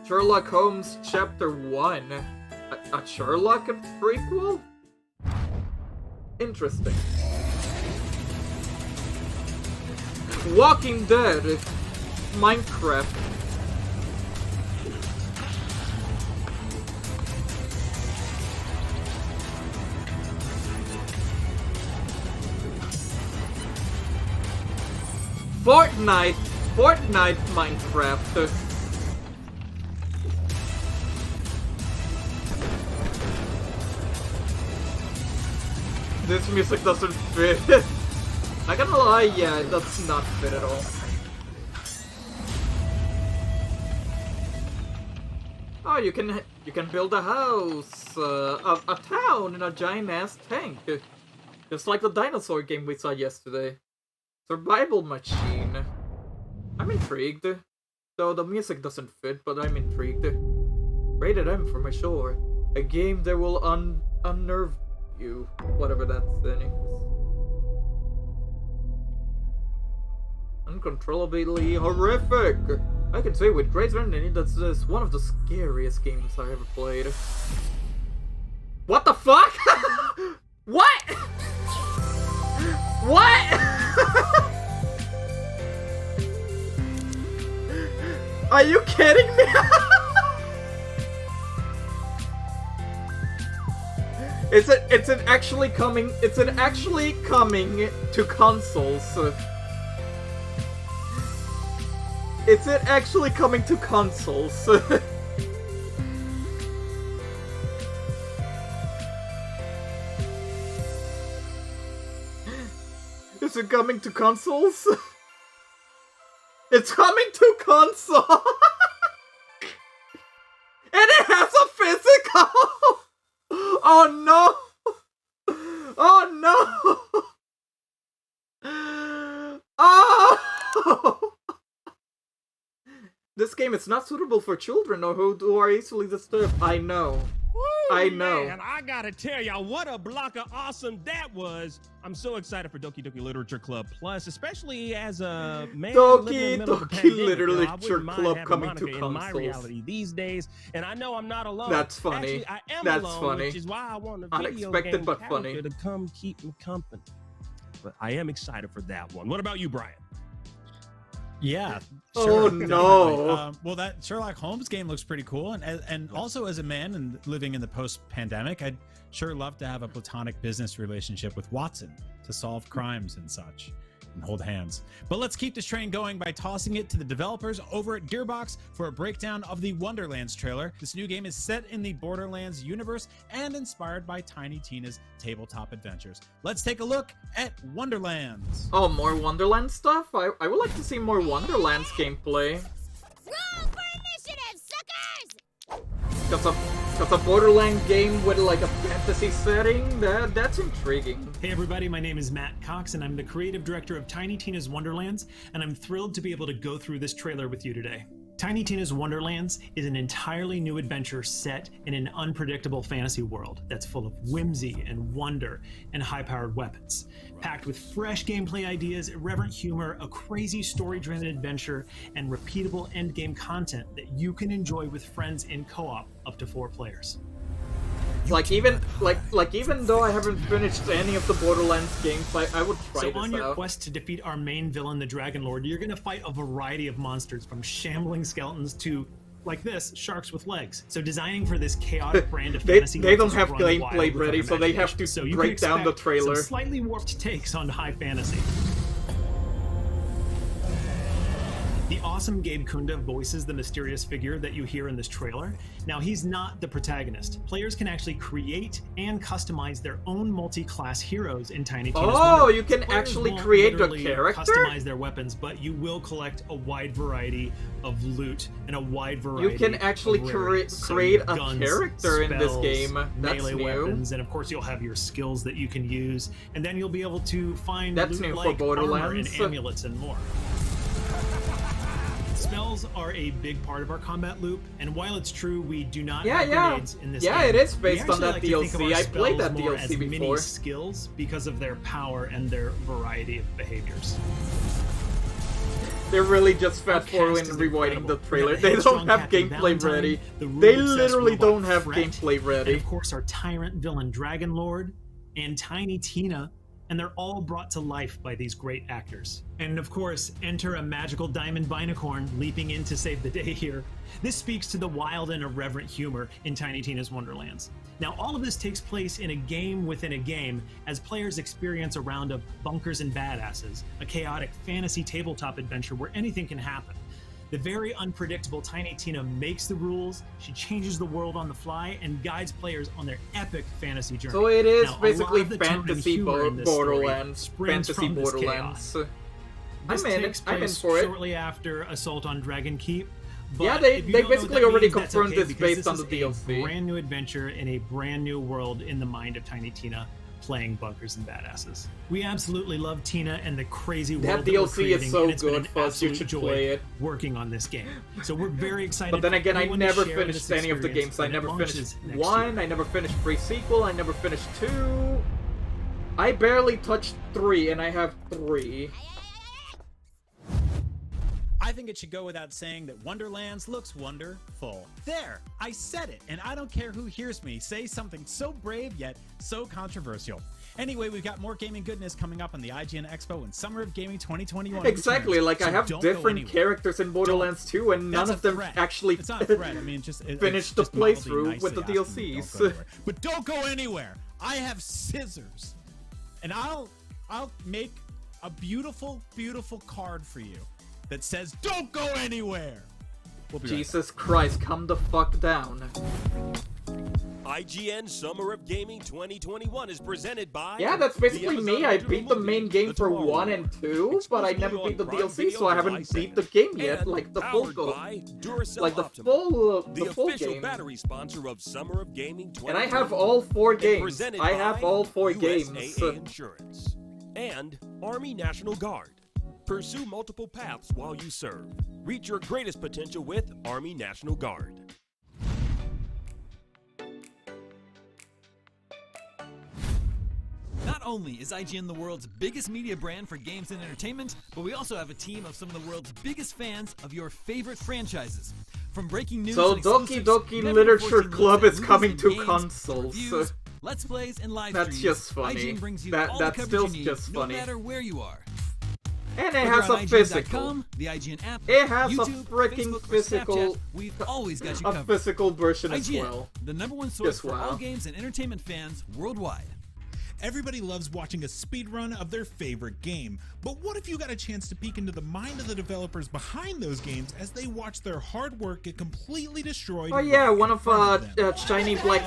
Sherlock Holmes Chapter 1. A Sherlock prequel? Interesting. Walking Dead. Minecraft. Fortnite Minecraft. This music doesn't fit. Not gonna lie, yeah, it does not fit at all. Oh, you can build a house, a town in a giant ass tank, just like the dinosaur game we saw yesterday. Survival machine. I'm intrigued. Though the music doesn't fit, but I'm intrigued. Rated M for my sure. A game that will unnerve you. Whatever that's anyways. Uncontrollably horrific! I can say with great certainty that this is one of the scariest games I ever played. What the fuck?! What?! What?! Are you kidding me?! It's actually coming to consoles. Is it actually coming to consoles? Is it coming to consoles? It's coming to console! And it has a physical! Oh no! Oh no! Oh! This game is not suitable for children or who are easily disturbed. I know. I know. Man, I gotta tell y'all, what a block of awesome that was. I'm so excited for Doki Doki Literature Club Plus, especially as a man living in the middle of a pandemic. Literature Club coming to consoles. In my reality these days, and I know I'm not alone. That's funny. Actually, I am That's alone, funny. which is why I want a video Unexpected game but character funny. to come keep me company. But I am excited for that one. What about you, Brian? Yeah. Oh, no. Well, that Sherlock Holmes game looks pretty cool, and also as a man and living in the post-pandemic, I'd sure love to have a platonic business relationship with Watson to solve crimes and such, and hold hands. But let's keep this train going by tossing it to the developers over at Gearbox for a breakdown of the Wonderlands trailer. This new game is set in the Borderlands universe and inspired by Tiny Tina's tabletop adventures. Let's take a look at Wonderlands. Oh, more Wonderlands stuff? I would like to see more Wonderlands gameplay. Roll for initiative, suckers! Cause a Borderland game with like a fantasy setting, that's intriguing. Hey everybody, my name is Matt Cox and I'm the creative director of Tiny Tina's Wonderlands, and I'm thrilled to be able to go through this trailer with you today. Tiny Tina's Wonderlands is an entirely new adventure set in an unpredictable fantasy world that's full of whimsy and wonder and high-powered weapons. Packed with fresh gameplay ideas, irreverent humor, a crazy story-driven adventure, and repeatable endgame content that you can enjoy with friends in co-op up to 4 players. Like even though I haven't finished any of the Borderlands games, I would try So this on your out. quest to defeat our main villain, the Dragon Lord, you're gonna fight a variety of monsters, from shambling skeletons to, like this, sharks with legs. So designing for this chaotic brand of fantasy, they don't lets us have run gameplay wild with our ready, so they have imagination. to So you break can down the expect trailer. some slightly warped takes on high fantasy. The awesome Gabe Kunda voices the mysterious figure that you hear in this trailer. Now, he's not the protagonist. Players can actually create and customize their own multi-class heroes in Tiny Tina's Oh, Wonderlands. you can Players actually won't create a literally character? customize their weapons, but you will collect a wide variety of loot and a wide variety. You can actually of rarities. So create your a guns, character in this spells, game. That's melee new. weapons, and of course you'll have your skills that you can use, and then you'll be able to find That's loot new for like armor and Borderlands. amulets and more. Spells are a big part of our combat loop, and while it's true we do not have grenades in this game, it is we based on actually that like to think of DLC. our I played that spells more DLC as before. mini skills because of their power and their variety of behaviors. They're really just fast forwarding and rewinding the trailer. They don't have gameplay ready. They literally don't have gameplay ready. And of course our tyrant villain Dragon Lord and Tiny Tina, and they're all brought to life by these great actors. And of course, enter a magical diamond binacorn leaping in to save the day here. This speaks to the wild and irreverent humor in Tiny Tina's Wonderlands. Now, all of this takes place in a game within a game as players experience a round of bunkers and badasses, a chaotic fantasy tabletop adventure where anything can happen. The very unpredictable Tiny Tina makes the rules, she changes the world on the fly, and guides players on their epic fantasy journey. So it is Now, a lot basically of the tone and fantasy humor in this story Borderlands. springs Fantasy from this Borderlands. chaos. This I'm in takes I'm in place for it. shortly after Assault on Dragon Keep. Yeah, but they if you don't know basically what that already means, that's confirmed okay, this because based on the is DLC. A brand new adventure in a brand new world in the mind of Tiny Tina, playing bunkers and badasses. We absolutely love Tina and the crazy That world that we're DLC is creating, so and it's been good, an Fuzz. You absolute should joy play it. working on this game. So we're very excited. But then for again, I everyone to never share finished this any of the experience games. I when it never launches finished next 1, year. I never finished pre-sequel, I never finished 2. I barely touched 3, and I have 3. I think it should go without saying that Wonderlands looks wonderful. There, I said it, and I don't care who hears me say something so brave yet so controversial. Anyway, we've got more gaming goodness coming up on the IGN Expo and Summer of Gaming 2021. Exactly, like so I have don't go different anywhere. characters in Borderlands 2, and none That's of them threat. actually It's not a threat. I mean, finished the just mildly playthrough with the nicely asking them to DLCs. don't go anywhere. But don't go anywhere. I have scissors, and I'll make a beautiful, beautiful card for you that says "Don't go anywhere." We'll be right Jesus Christ, come the fuck down. IGN Summer of Gaming 2021 is presented by... Yeah, that's basically the me. I Amazon beat the main game for 1 and 2, but I never beat the DLC, so I haven't beat the game yet, like the full go. Like the full official game. battery sponsor of Summer of Gaming 2021. And I have all 4 And games. presented I have by all 4 games. USAA Insurance. And Army National Guard. Pursue multiple paths while you serve. Reach your greatest potential with Army National Guard. Not only is IGN the world's biggest media brand for games and entertainment, but we also have a team of some of the world's biggest fans of your favorite franchises. From breaking news So and Doki exclusives, Doki never Literature before-seen Club lists is and coming movies to and games, consoles. reviews, let's plays, and live That's streams. just funny. IGN brings you That- all that's the coverage still you need, just funny. no matter where you are. And it Whether has on a IGN.com, physical. the IGN app, It has YouTube, a freaking Facebook, or physical. Snapchat, we've always got you a covered. physical version as IGN, well. the #1 source Just for wow. all games and entertainment fans worldwide. Everybody loves watching a speedrun of their favorite game, but what if you got a chance to peek into the mind of the developers behind those games as they watch their hard work get completely destroyed? Oh yeah, right one in of front of them? Shiny Black.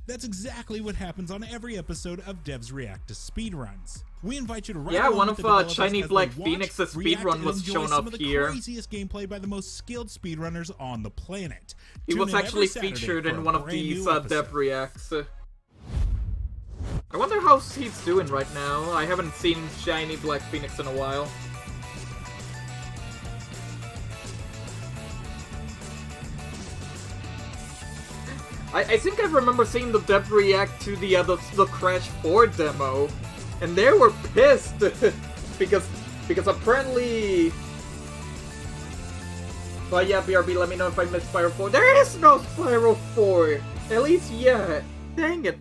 That's exactly what happens on every episode of Devs React to Speedruns. We invite you to Yeah, along one with of the developers Shiny as they Black watch, Phoenix's react, speedrun and was enjoy shown some up of the here. craziest gameplay by the most skilled speedrunners on the planet. He Tune was in every actually Saturday featured for in a one of brand these new episode. Dev Reacts. I wonder how he's doing right now. I haven't seen Shiny Black Phoenix in a while. I think I remember seeing the Dev React to the Crash 4 demo, and they were pissed because apparently. But yeah, BRB, let me know if I missed Spyro 4. There is no Spyro 4! At least, yeah. Dang it.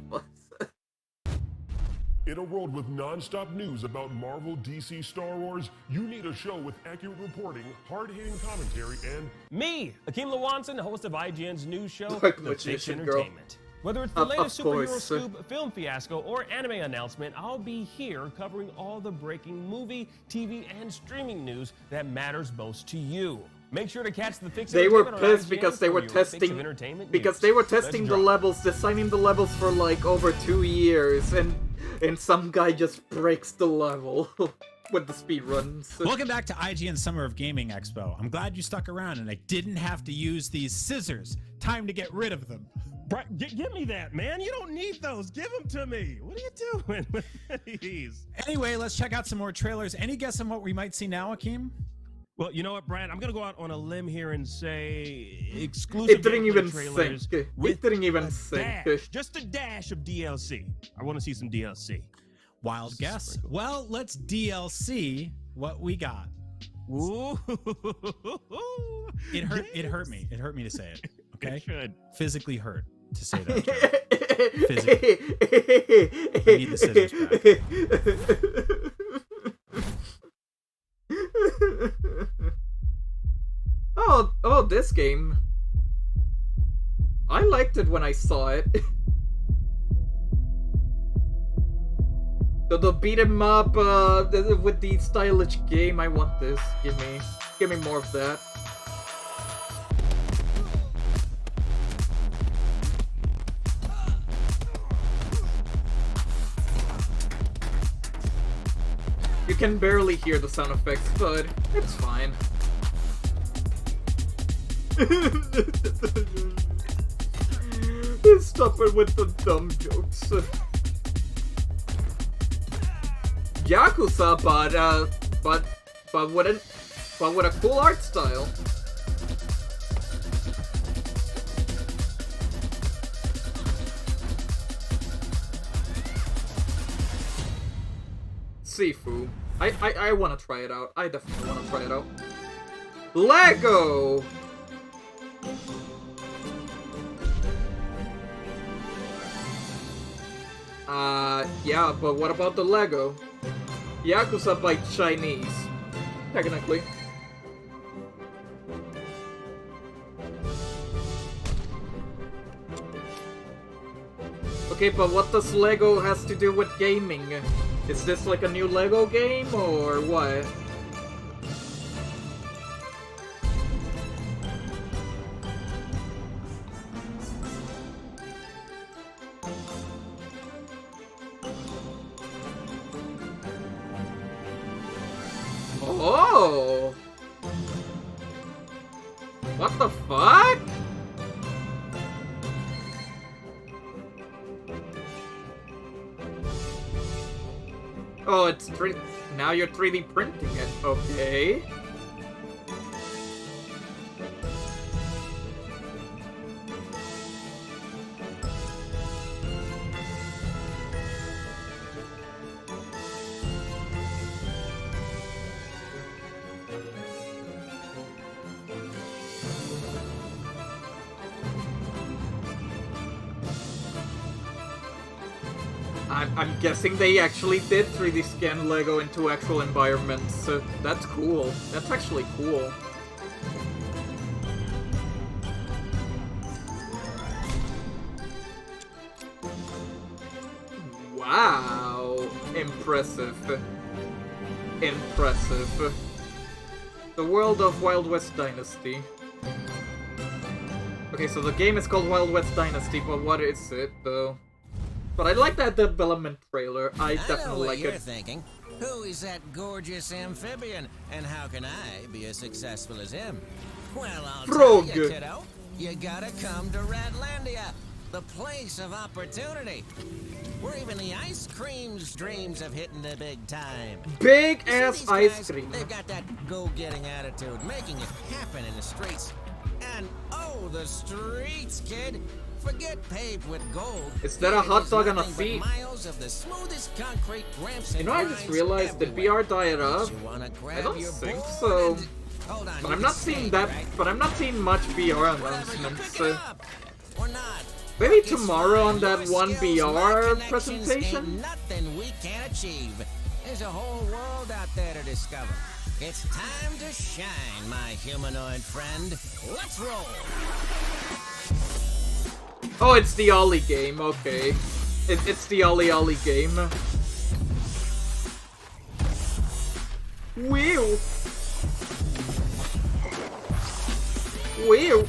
In a world with non-stop news about Marvel, DC, Star Wars, you need a show with accurate reporting, hard-hitting commentary, and... Me, Akeem Lawanson, host of IGN's news show, Dark The Fix Magician Entertainment. Whether it's the latest superhero course. scoop, film fiasco, or anime announcement, I'll be here covering all the breaking movie, TV, and streaming news that matters most to you. Make sure to catch The Fix They were Entertainment on pissed IGN because they for were your fix of testing entertainment because news. they were Let's testing the drop. levels, designing the levels for like over 2 years, and some guy just breaks the level with the speed runs. Welcome back to IGN Summer of Gaming Expo. I'm glad you stuck around and I didn't have to use these scissors. Time to get rid of them. Give me that, man. You don't need those. Give them to me. What are you doing with these? Anyway, let's check out some more trailers. Any guess on what we might see now, Akeem? Well, you know what, Brad? I'm going to go out on a limb here and say exclusive It didn't gameplay even trailers sink. with It didn't even a sink. dash, just a dash of DLC. I want to see some DLC. Wild guess. Well, let's DLC what we got. Ooh. It hurt me. It hurt me to say it. Okay? It should. Physically hurt to say that. Physically. I need the scissors back. Oh, this game. I liked it when I saw it. The beat 'em up with the stylish game. I want this. Give me more of that. You can barely hear the sound effects, but it's fine. Stop it with the dumb jokes. Yakuza, but with a cool art style. Sifu. I want to try it out. I definitely want to try it out. Lego! Yeah, but what about the Lego? Yakuza by Chinese. Technically. Okay, but what does Lego has to do with gaming? Is this like a new Lego game, or what? Oh! What the fuck? Oh, it's now you're 3D printing it. Okay. I'm guessing they actually did 3D scan Lego into actual environments, so that's cool. That's actually cool. Wow! Impressive. Impressive. The world of Wild West Dynasty. Okay, so the game is called Wild West Dynasty, but what is it, though? But I like that development trailer. I definitely like you're it. Thinking. Who is that gorgeous amphibian, and how can I be as successful as him? Well, I'll Frog. tell you, kiddo. You gotta come to Radlandia, the place of opportunity, where even the ice cream's dreams of hitting the big time. Big You see ass these ice guys? cream. They've got that go-getting attitude, making it happen in the streets. And oh, the streets, kid. Forget paved with gold. Is that a hot dog on a Nothing but seat? miles of the smoothest concrete ramps You and know, I just grinds realized the everywhere. VR died up. You wanna I grab don't your think board so. and- Hold on, But you I'm not can seeing skate, that. right? But I'm not seeing much VR Whatever, you announcements. pick it up or not. Maybe tomorrow on that one VR presentation? Nothing we can't achieve. There's a whole world out there to discover. It's time to shine, my humanoid friend. Let's roll. Oh, it's the Ollie game. Okay, it's the Ollie game. Whew. Whew.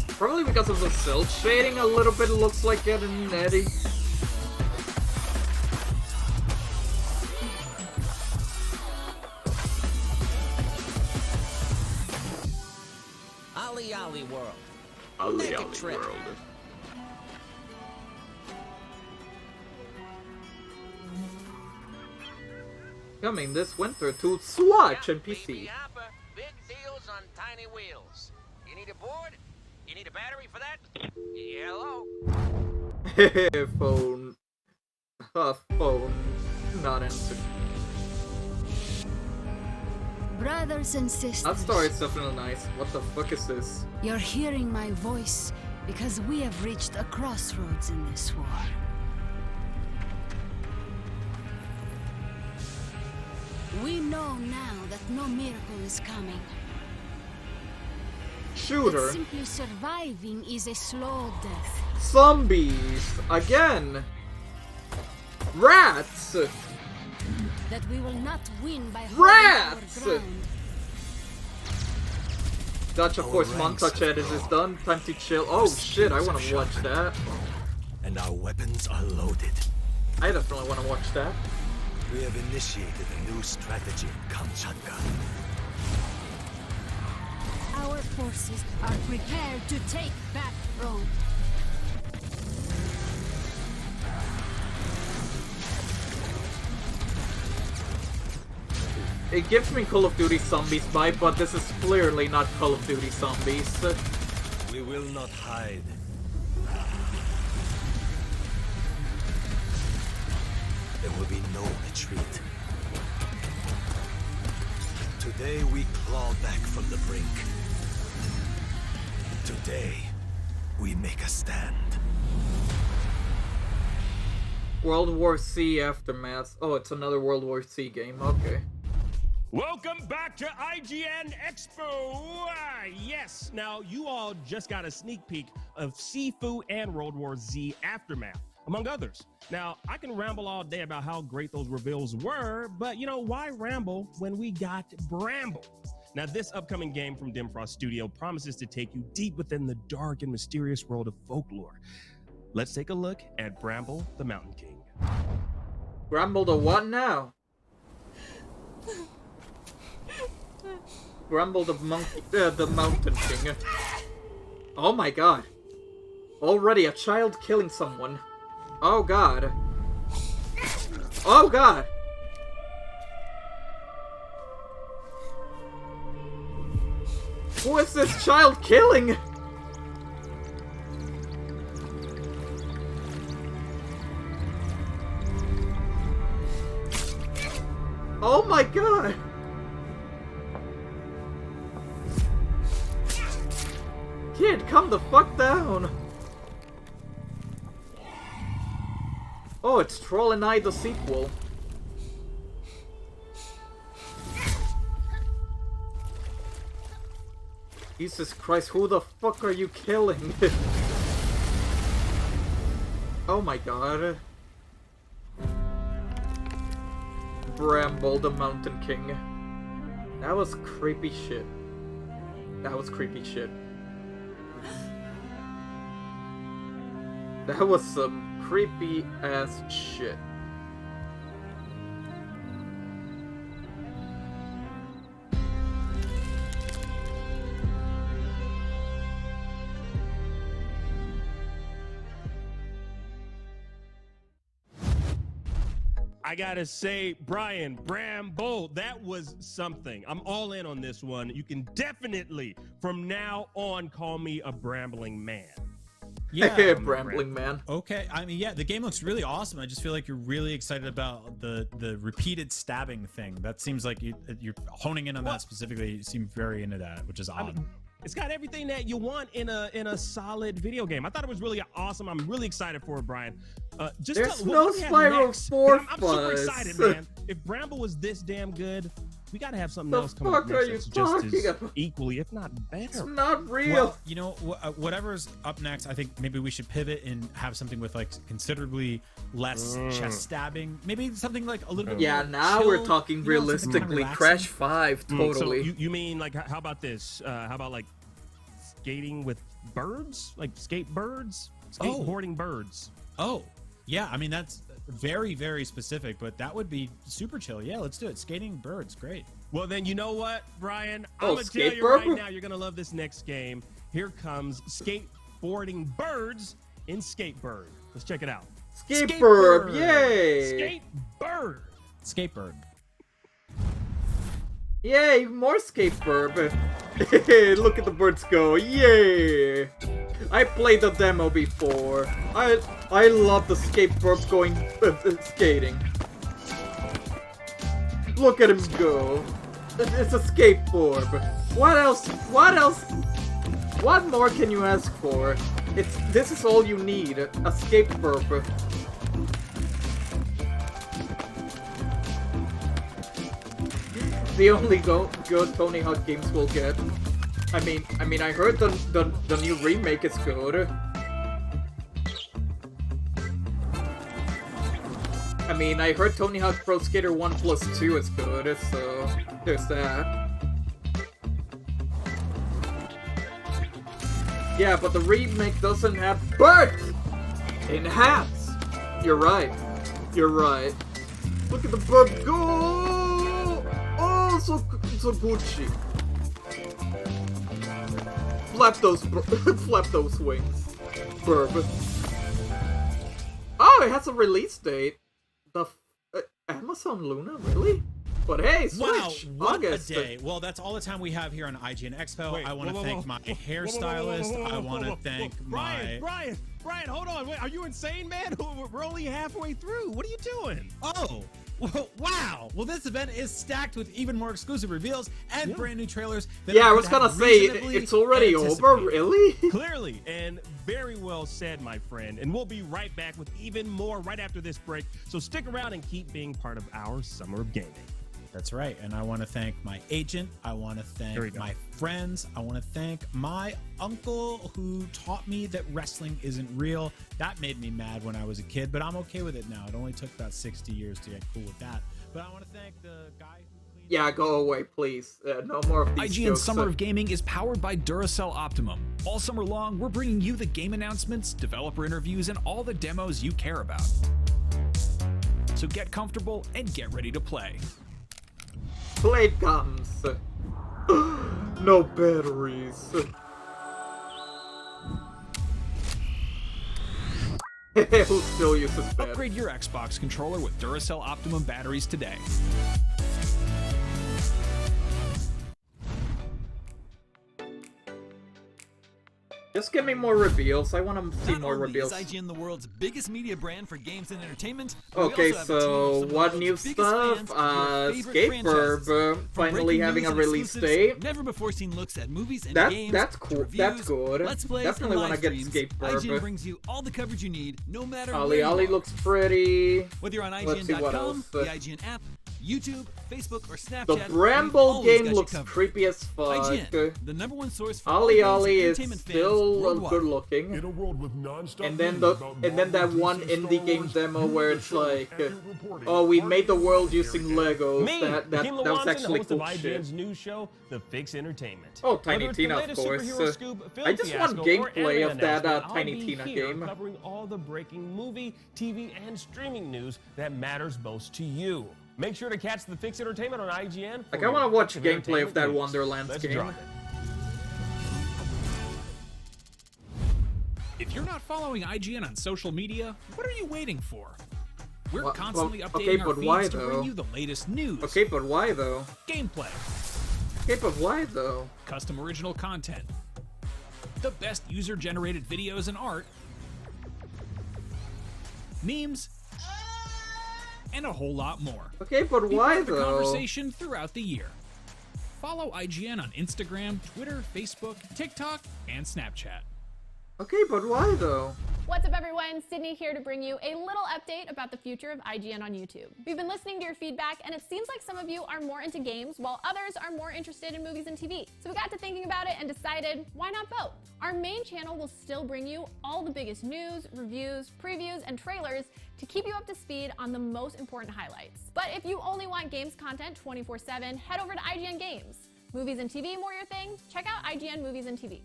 Probably because of the cell shading, a little bit looks like getting netty. Ollie World. Ollie World. Coming this winter to Swatch and PC. Big deals on tiny wheels. You need a board? You need a battery for that? Hello? Phone. Phone. Not answering. Brothers and sisters. That story is definitely nice. What the fuck is this? You're hearing my voice because we have reached a crossroads in this war. We know now that no miracle is coming. Shooter. That simply surviving is a slow death. Zombies again. Rats. That we will not win by rats. Our ground. Dutch, of course, montage edit is done. Time to chill. Oh shit, I want to watch that. And our weapons are loaded. I definitely want to watch that. We have initiated a new strategy in Kamchatka. Our forces are prepared to take back Rome. It gives me Call of Duty Zombies vibe, but this is clearly not Call of Duty Zombies. We will not hide. There will be no retreat. Today we claw back from the brink. Today, we make a stand. World War C Aftermath. Oh, it's another World War C game. Okay. Welcome back to IGN Expo! Yes, now you all just got a sneak peek of Sifu and World War Z Aftermath, among others. Now, I can ramble all day about how great those reveals were, but you know, why ramble when we got Bramble? Now, this upcoming game from Dimfrost Studio promises to take you deep within the dark and mysterious world of folklore. Let's take a look at Bramble the Mountain King. Bramble the what now? Bramble the Mountain King. Oh my god. Already a child killing someone. Oh god. Oh god. Who is this child killing? Oh my god. Kid, calm the fuck down. Oh, it's Troll and I the sequel. Jesus Christ, who the fuck are you killing? Oh my god. Bramble the Mountain King. That was creepy shit. That was creepy shit. That was some creepy ass shit. I gotta say, Brian, Bramble, that was something. I'm all in on this one. You can definitely, from now on, call me a brambling man. Yeah, Brambling man. Okay, I mean, yeah, the game looks really awesome. I just feel like you're really excited about the repeated stabbing thing. That seems like you're honing in on that specifically. You seem very into that, which is odd. It's got everything that you want in a solid video game. I thought it was really awesome. I'm really excited for it, Brian. There's no Spyro 4 I'm super excited, man. If Bramble was this damn good, we gotta have something else coming up next that's just as equally, if not better. It's not real. Well, you know, whatever's up next, I think maybe we should pivot and have something with like considerably less chest stabbing. Maybe something like a little bit more now chill, we're talking realistically. Crash 5, totally. So you mean like, how about this? How about like skating with birds? Like skateboards? Skateboarding birds. Oh, yeah. I mean, that's very, very specific, but that would be super chill. Yeah, let's do it. Skating birds, great. Well, then you know what, Brian? I'm gonna tell you right now, you're gonna love this next game. Here comes Skateboarding Birds in Skatebird. Let's check it out. Skatebird, yay! Skatebird. Skatebird. Yay, more Skatebird. Look at the birds go, yay! I played the demo before. I love the Skatebird going skating. Look at him go. It's a skateboard. What else? What else? What more can you ask for? This is all you need. A skateboard. The only good Tony Hawk games we'll get. I mean, I heard the new remake is good. I mean, I heard Tony Hawk Pro Skater 1+2 is good, so there's that. Yeah, but the remake doesn't have birds in hats. You're right. You're right. Look at the bird go! Oh, so Gucci. Flap those wings. Burb. Oh, it has a release date. The Amazon Luna, really? But hey, Switch! Wow, what August. a day. Well, that's all the time we have here on IGN Expo. I want to thank my hairstylist. I want to thank my... Brian, hold on. Wait, are you insane, man? We're only halfway through. What are you doing? Oh, wow. Well, this event is stacked with even more exclusive reveals and brand new trailers. That I was gonna say, it's already over, really? Clearly, and very well said, my friend. And we'll be right back with even more right after this break. So stick around and keep being part of our summer of gaming. That's right. And I want to thank my agent. I want to thank my friends. I want to thank my uncle who taught me that wrestling isn't real. That made me mad when I was a kid, but I'm okay with it now. It only took about 60 years to get cool with that. But I want to thank the guy who cleaned... Yeah, go away, please. No more of these IGN jokes. Summer of Gaming is powered by Duracell Optimum. All summer long, we're bringing you the game announcements, developer interviews, and all the demos you care about. So get comfortable and get ready to play. Blade comes. No batteries. Who still uses batteries? Upgrade your Xbox controller with Duracell Optimum batteries today. Just give me more reveals. I want to see more reveals. Is IGN the world's biggest media brand for games and entertainment? Okay, so what new stuff? Skatebird finally having a release date. Never before seen looks at movies and games. That's cool. Reviews, that's good. Let's plays, Definitely want to get Skatebird. IGN brings you all the coverage you need, no matter Ollie where you Ollie are. looks pretty. Whether you're on IGN.com, the IGN app, YouTube, Facebook, or Snapchat, the Bramble game looks creepy as fuck. IGN, the #1 source for Ollie all Ollie games is and entertainment still fans good looking. In a world with non-stop And then news the about and then that Marvel, one DC, indie Star game Wars, demo where you it's the show like, accurate reporting, oh, we made the world hard using Legos. Me, That Kim was Lewanson, actually host cool of shit. IGN's news show, The Fix Entertainment. Oh, Tiny Whether it's Tina, the of latest course. superhero scoop, film I just want fiasco, or gameplay anime of that announcement, Tiny I'll be Tina here game. covering all the breaking movie, TV, and streaming news that matters most to you. Make sure to catch The Fix Entertainment on IGN. Like, I want to watch gameplay of that Wonderlands Let's game. drop it. If you're not following IGN on social media, what are you waiting for? We're Well, constantly well, updating okay, our but why, feeds to bring though? you the latest news, Okay, but why though? gameplay, Okay, but why though? custom original content, the best user-generated videos and art, memes, and a whole lot more. Okay, but Be why part of the though? conversation throughout the year. follow IGN on Instagram, Twitter, Facebook, TikTok, and Snapchat. Okay, but why though? What's up everyone, Sydney here to bring you a little update about the future of IGN on YouTube. We've been listening to your feedback and it seems like some of you are more into games while others are more interested in movies and TV. So we got to thinking about it and decided, why not both? Our main channel will still bring you all the biggest news, reviews, previews, and trailers to keep you up to speed on the most important highlights. But if you only want games content 24/7, head over to IGN Games. Movies and TV more your thing? Check out IGN Movies and TV.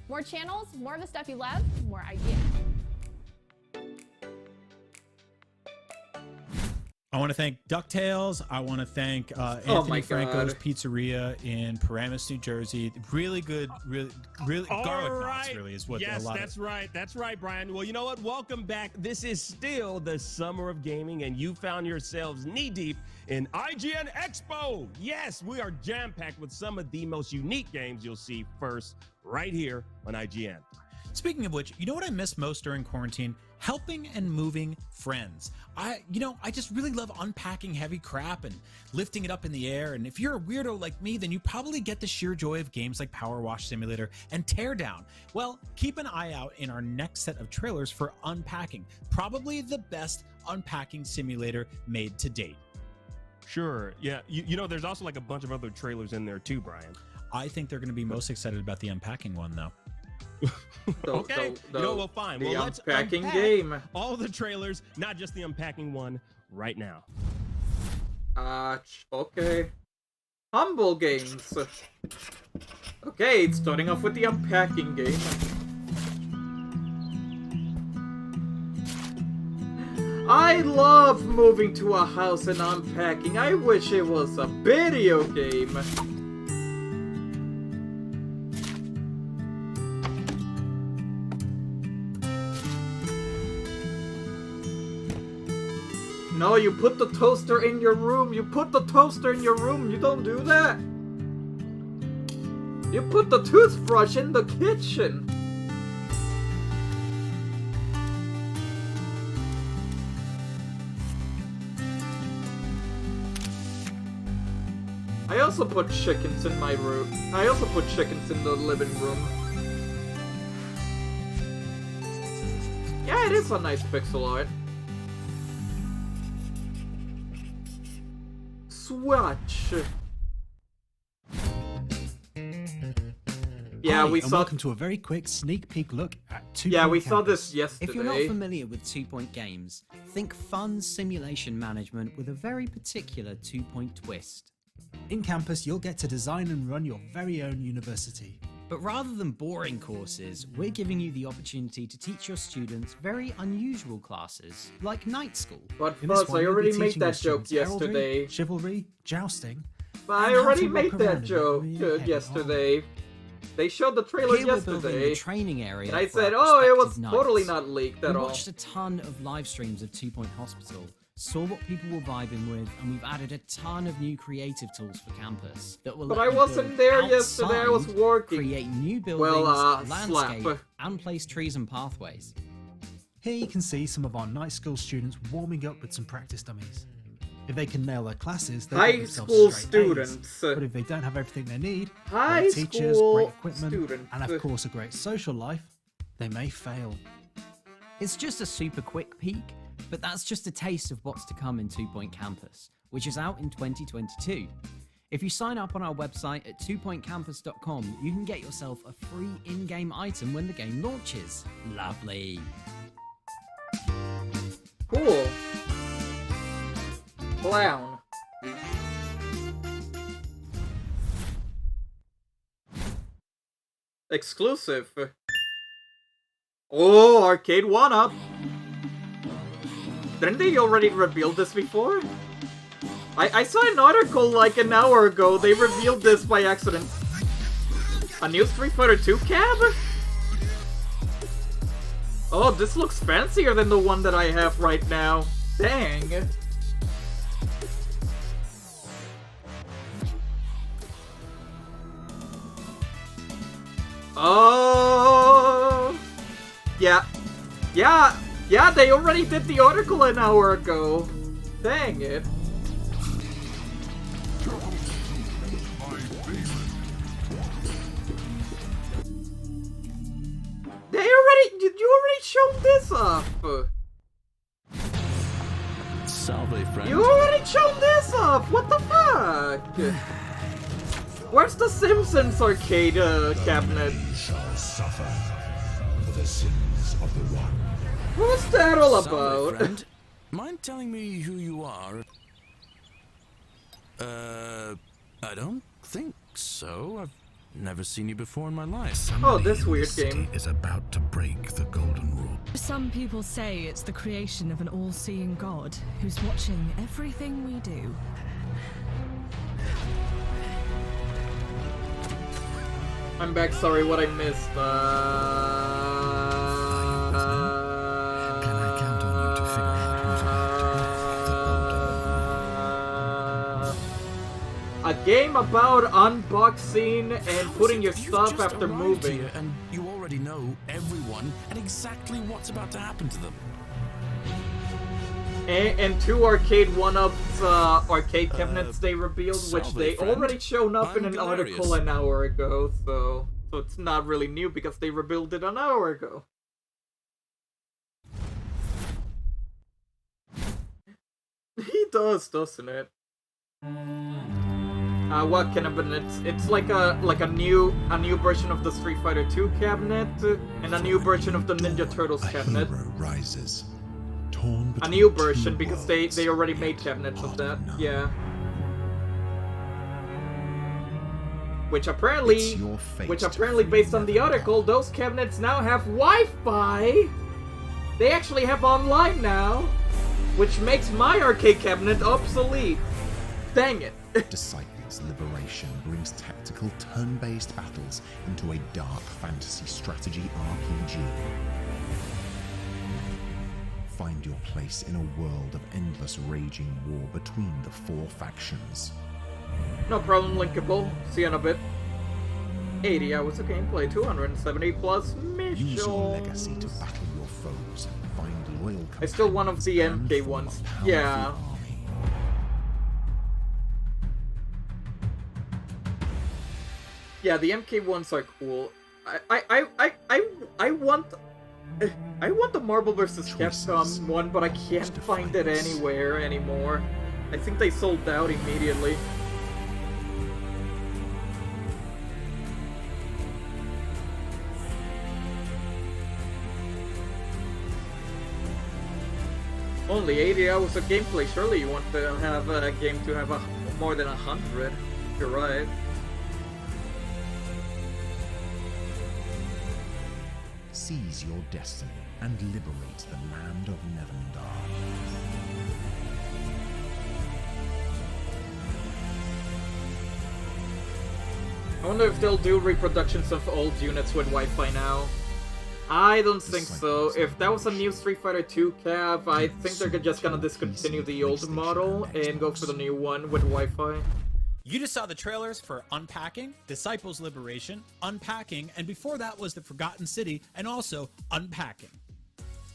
More channels, more of the stuff you love, more IGN. I want to thank DuckTales. I want to thank Anthony Franco's Pizzeria in Paramus, New Jersey. Really good, really garlic knots, really, is what a lot Yes, that's right, Brian. Well, you know what? Welcome back. This is still the summer of gaming, and you found yourselves knee-deep in IGN Expo. Yes, we are jam-packed with some of the most unique games you'll see first right here on IGN. Speaking of which, you know what I miss most during quarantine? Helping and moving friends. I just really love unpacking heavy crap and lifting it up in the air. And if you're a weirdo like me, then you probably get the sheer joy of games like Power Wash Simulator and Teardown. Well, keep an eye out in our next set of trailers for Unpacking, probably the best unpacking simulator made to date. Sure, yeah. You know, there's also like a bunch of other trailers in there too, Brian. I think they're going to be most excited about the unpacking one, though. Okay, you know, well, fine. Well, let's unpacking unpack game. all the trailers, not just the unpacking one, right now. Okay. Humble Games. Okay, starting off with the unpacking game. I love moving to a house and unpacking. I wish it was a video game. No, you put the toaster in your room. You put the toaster in your room. You don't do that. You put the toothbrush in the kitchen. I also put chickens in my room. I also put chickens in the living room. Yeah, it is a nice pixel art. Swatch. Yeah, Hi, we and saw. welcome to a very quick sneak peek look at 2 Yeah, Point we saw Campus. this yesterday. If you're not familiar with 2 Point Games, think fun simulation management with a very particular 2 Point twist. In Campus, you'll get to design and run your very own university. But rather than boring courses, we're giving you the opportunity to teach your students very unusual classes, like night school. But In this Fuzz, one, I you'll be already made teaching your that joke students heraldry, yesterday. Chivalry, jousting. But I and how already to made walk that around in a joke really heavy yesterday. They showed the trailer Here we're building yesterday. the training area And I for said, our oh, it was prospective totally knights. not leaked We at all. watched a ton of live streams of 2 Point Hospital, saw what people were vibing with, and we've added a ton of new creative tools for campus that will But let I you wasn't build there yesterday, I was outside, working. create new buildings, Well, landscape, slap. and place trees and pathways. Here you can see some of our night school students warming up with some practice dummies. If they can nail their classes, they High get themselves school straight A's. students. But if they don't have everything they need, High great teachers, school great equipment, students. and of course a great social life, they may fail. It's just a super quick peek, but that's just a taste of what's to come in 2 Point Campus, which is out in 2022. If you sign up on our website at 2pointcampus.com, you can get yourself a free in-game item when the game launches. Lovely. Cool. Clown. Exclusive. Oh, Arcade 1-Up. Didn't they already reveal this before? I saw an article like an hour ago. They revealed this by accident. A new Street Fighter 2 cab? Oh, this looks fancier than the one that I have right now. Dang. Oh. Yeah, they already did the article an hour ago. Dang it. You already showed this off. Salve, friend. You already showed this off. What the fuck? Where's the Simpsons arcade cabinet? Shall suffer for the sins of the one. What's that all Salve, about? friend. Mind telling me who you are? I don't think so. I've never seen you before in my life. Oh, this weird game is about to break the golden rule. Some people say it's the creation of an all-seeing God who's watching everything we do. I'm back. Sorry, what I missed. Can I count on you to figure out who's a game about unboxing and putting your stuff after moving. Here and you already know everyone and exactly what's about to happen to them. And 2 arcade one-ups arcade cabinets they revealed, which they already shown up in an article an hour ago, so it's not really new because they revealed it an hour ago. He does, doesn't it? What cabinet? It's like a new version of the Street Fighter 2 cabinet and a new version of the Ninja Turtles cabinet. Rises. A new version because they already made cabinets of that. Yeah. Which apparently based on the article, those cabinets now have Wi-Fi. They actually have online now, which makes my arcade cabinet obsolete. Dang it. Disciples Liberation brings tactical turn-based battles into a dark fantasy strategy RPG. Find your place in a world of endless raging war between the 4 factions. No problem, linkable. See you in a bit. 80 hours of gameplay, 270 plus missions. Use your legacy to battle your foes. Find loyal companions. It's still one of the MK ones. Yeah. Yeah, the MK ones are cool. I want the Marvel vs. Capcom one, but I can't find it anywhere anymore. I think they sold out immediately. Only 80 hours of gameplay. Surely you want to have a game to have more than 100. You're right. Seize your destiny and liberate the land of Nevendar. I wonder if they'll do reproductions of old units with Wi-Fi now. I don't think so. If that was a new Street Fighter 2 cab, I think they're just gonna discontinue the old model and go for the new one with Wi-Fi. You just saw the trailers for Unpacking, Disciples Liberation, Unpacking, and before that was The Forgotten City, and also Unpacking.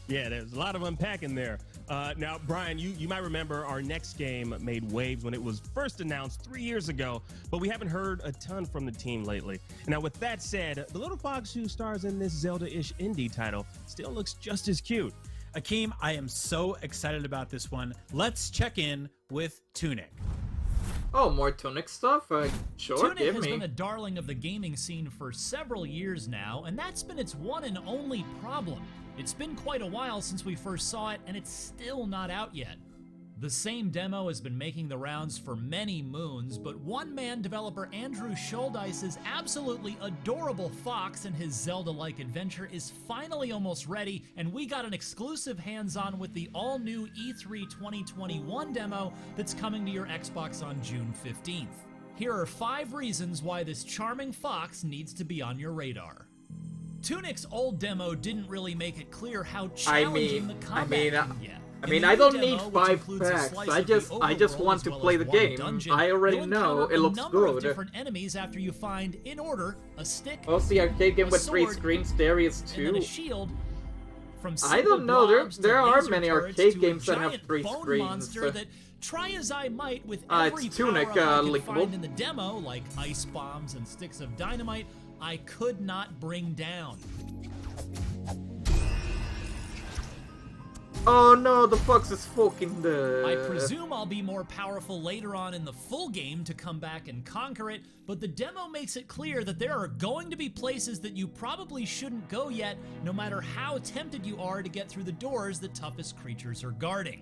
Yeah, there's a lot of unpacking there. Now, Brian, you might remember our next game made waves when it was first announced 3 years ago, but we haven't heard a ton from the team lately. Now, with that said, the little fox who stars in this Zelda-ish indie title still looks just as cute. Akeem, I am so excited about this one. Let's check in with Tunic. Oh, more Tunic stuff? Sure, Tunic give has me. been a darling of the gaming scene for several years now, and that's been its one and only problem. It's been quite a while since we first saw it, and it's still not out yet. The same demo has been making the rounds for many moons, but one-man developer Andrew Schuldeis's absolutely adorable fox and his Zelda-like adventure is finally almost ready, and we got an exclusive hands-on with the all-new E3 2021 demo that's coming to your Xbox on June 15th. Here are 5 reasons why this charming fox needs to be on your radar. Tunic's old demo didn't really make it clear how challenging the combat can get. I don't need 5 facts. I just want to play the game. I already know it looks good. Different enemies after you find, in order, a stick. Oh, the arcade game with 3 screens. There is 2. And then a shield. From I don't know. There are many arcade games that have 3 screens. That, try as I might with every it's Tunic, power-up I could linkable. find in the demo, like ice bombs and sticks of dynamite, I could not bring down. Oh no, the fox is fucking dead. I presume I'll be more powerful later on in the full game to come back and conquer it, but the demo makes it clear that there are going to be places that you probably shouldn't go yet, no matter how tempted you are to get through the doors the toughest creatures are guarding.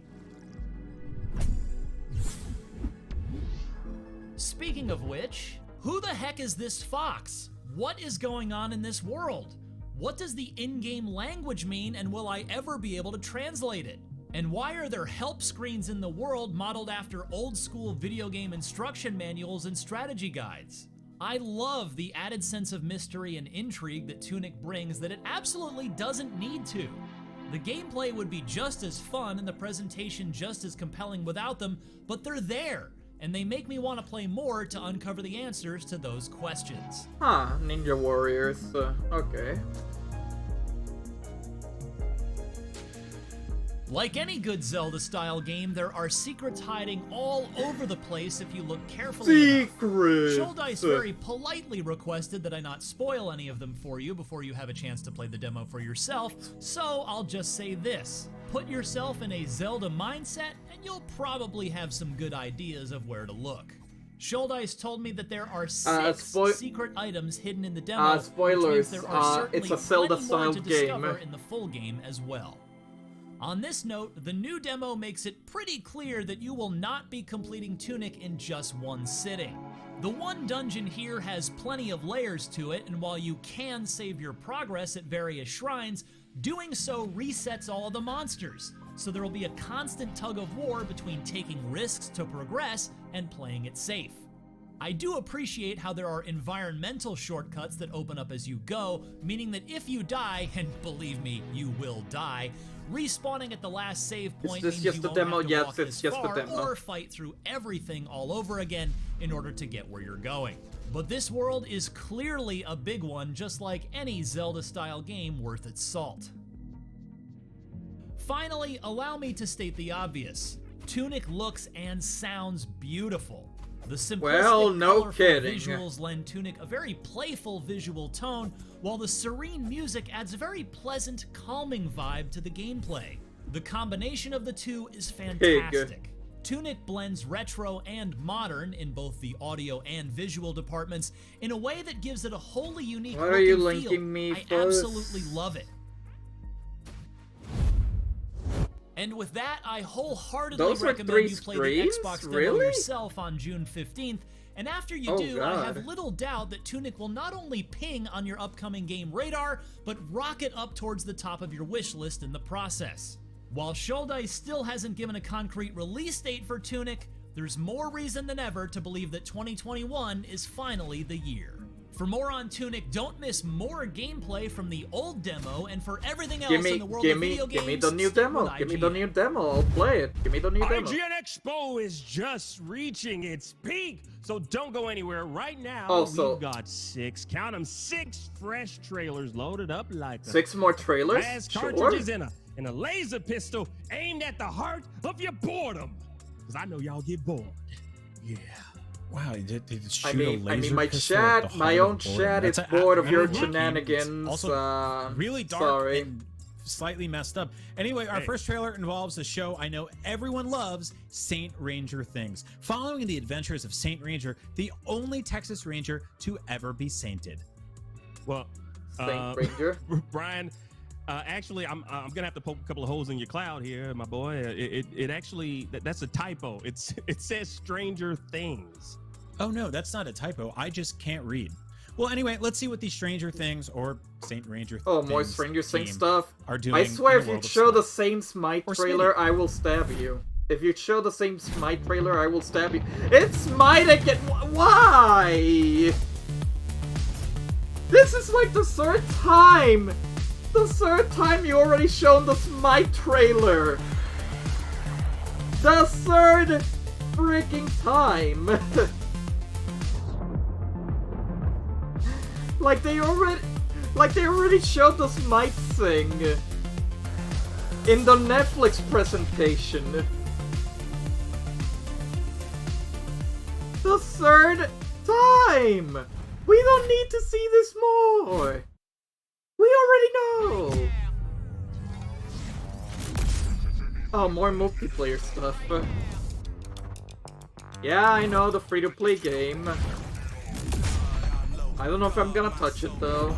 Speaking of which, who the heck is this fox? What is going on in this world? What does the in-game language mean, and will I ever be able to translate it? And why are there help screens in the world modeled after old-school video game instruction manuals and strategy guides? I love the added sense of mystery and intrigue that Tunic brings that it absolutely doesn't need to. The gameplay would be just as fun and the presentation just as compelling without them, but they're there, and they make me want to play more to uncover the answers to those questions. Huh, Ninja Warriors, okay. Like any good Zelda-style game, there are secrets hiding all over the place if you look carefully Secrets! enough. Shouldice very politely requested that I not spoil any of them for you before you have a chance to play the demo for yourself, so I'll just say this. Put yourself in a Zelda mindset, and you'll probably have some good ideas of where to look. Shouldice told me that there are 6 secret items hidden in the demo, spoilers, which means there are certainly it's a Zelda-style plenty more to discover in the full game as well. On this note, the new demo makes it pretty clear that you will not be completing Tunic in just one sitting. The one dungeon here has plenty of layers to it, and while you can save your progress at various shrines, doing so resets all of the monsters, so there will be a constant tug of war between taking risks to progress and playing it safe. I do appreciate how there are environmental shortcuts that open up as you go, meaning that if you die, and believe me, you will die, respawning at the last save point means you won't have to walk as far or fight through everything all over again in order to get where you're going. But this world is clearly a big one, just like any Zelda-style game worth its salt. Finally, allow me to state the obvious. Tunic looks and sounds beautiful. The simplistic, colorful visuals lend Tunic a very playful visual tone, while the serene music adds a very pleasant, calming vibe to the gameplay. The combination of the two is fantastic. Tunic blends retro and modern in both the audio and visual departments in a way that gives it a wholly unique look and feel. I absolutely love it. And with that, I wholeheartedly recommend you play the Xbox demo yourself on June 15th, and after you do, I have little doubt that Tunic will not only ping on your upcoming game radar, but rocket up towards the top of your wish list in the process. While Shouldice still hasn't given a concrete release date for Tunic, there's more reason than ever to believe that 2021 is finally the year. For more on Tunic, don't miss more gameplay from the old demo, and for everything else in the world of video games, give me the new demo. Give me the new demo. I'll play it. Give me the new demo. IGN Expo is just reaching its peak, so don't go anywhere right now. We've got 6 fresh trailers loaded up like 6 more trailers. Cartridges and a laser pistol aimed at the heart of your boredom. Because I know y'all get bored. Yeah. Wow, did shoot a laser I mean, my pistol chat, at the my heart own of the chat is boredom. bored of your It's shenanigans. Also, really dark and slightly messed up. Anyway, our first trailer involves a show I know everyone loves, Saint Ranger Things. Following the adventures of Saint Ranger, the only Texas Ranger to ever be sainted. Well, Saint Ranger? Brian, actually, I'm gonna have to poke a couple of holes in your cloud here, my boy. It actually, that's a typo. It says Stranger Things. Oh no, that's not a typo. I just can't read. Well, anyway, let's see what these Stranger Things or Saint Ranger Things more Stranger Things stuff are doing. I swear, if you show the same Smite trailer, I will stab you. If you show the same Smite trailer, I will stab you. It's Smite again. Why? This is like the 3rd time. The 3rd time you already shown the Smite trailer. The 3rd freaking time. Like they already showed the Smite thing in the Netflix presentation. The 3rd time! We don't need to see this more! We already know! Oh, more multiplayer stuff. Yeah, I know, the free-to-play game. I don't know if I'm gonna touch it, though.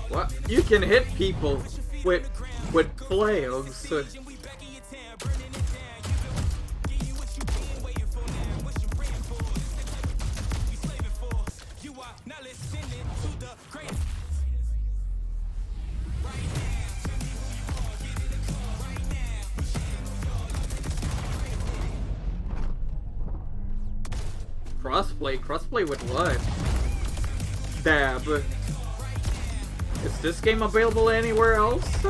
What? You can hit people with flails. Crossplay with what? Dab. Is this game available anywhere else?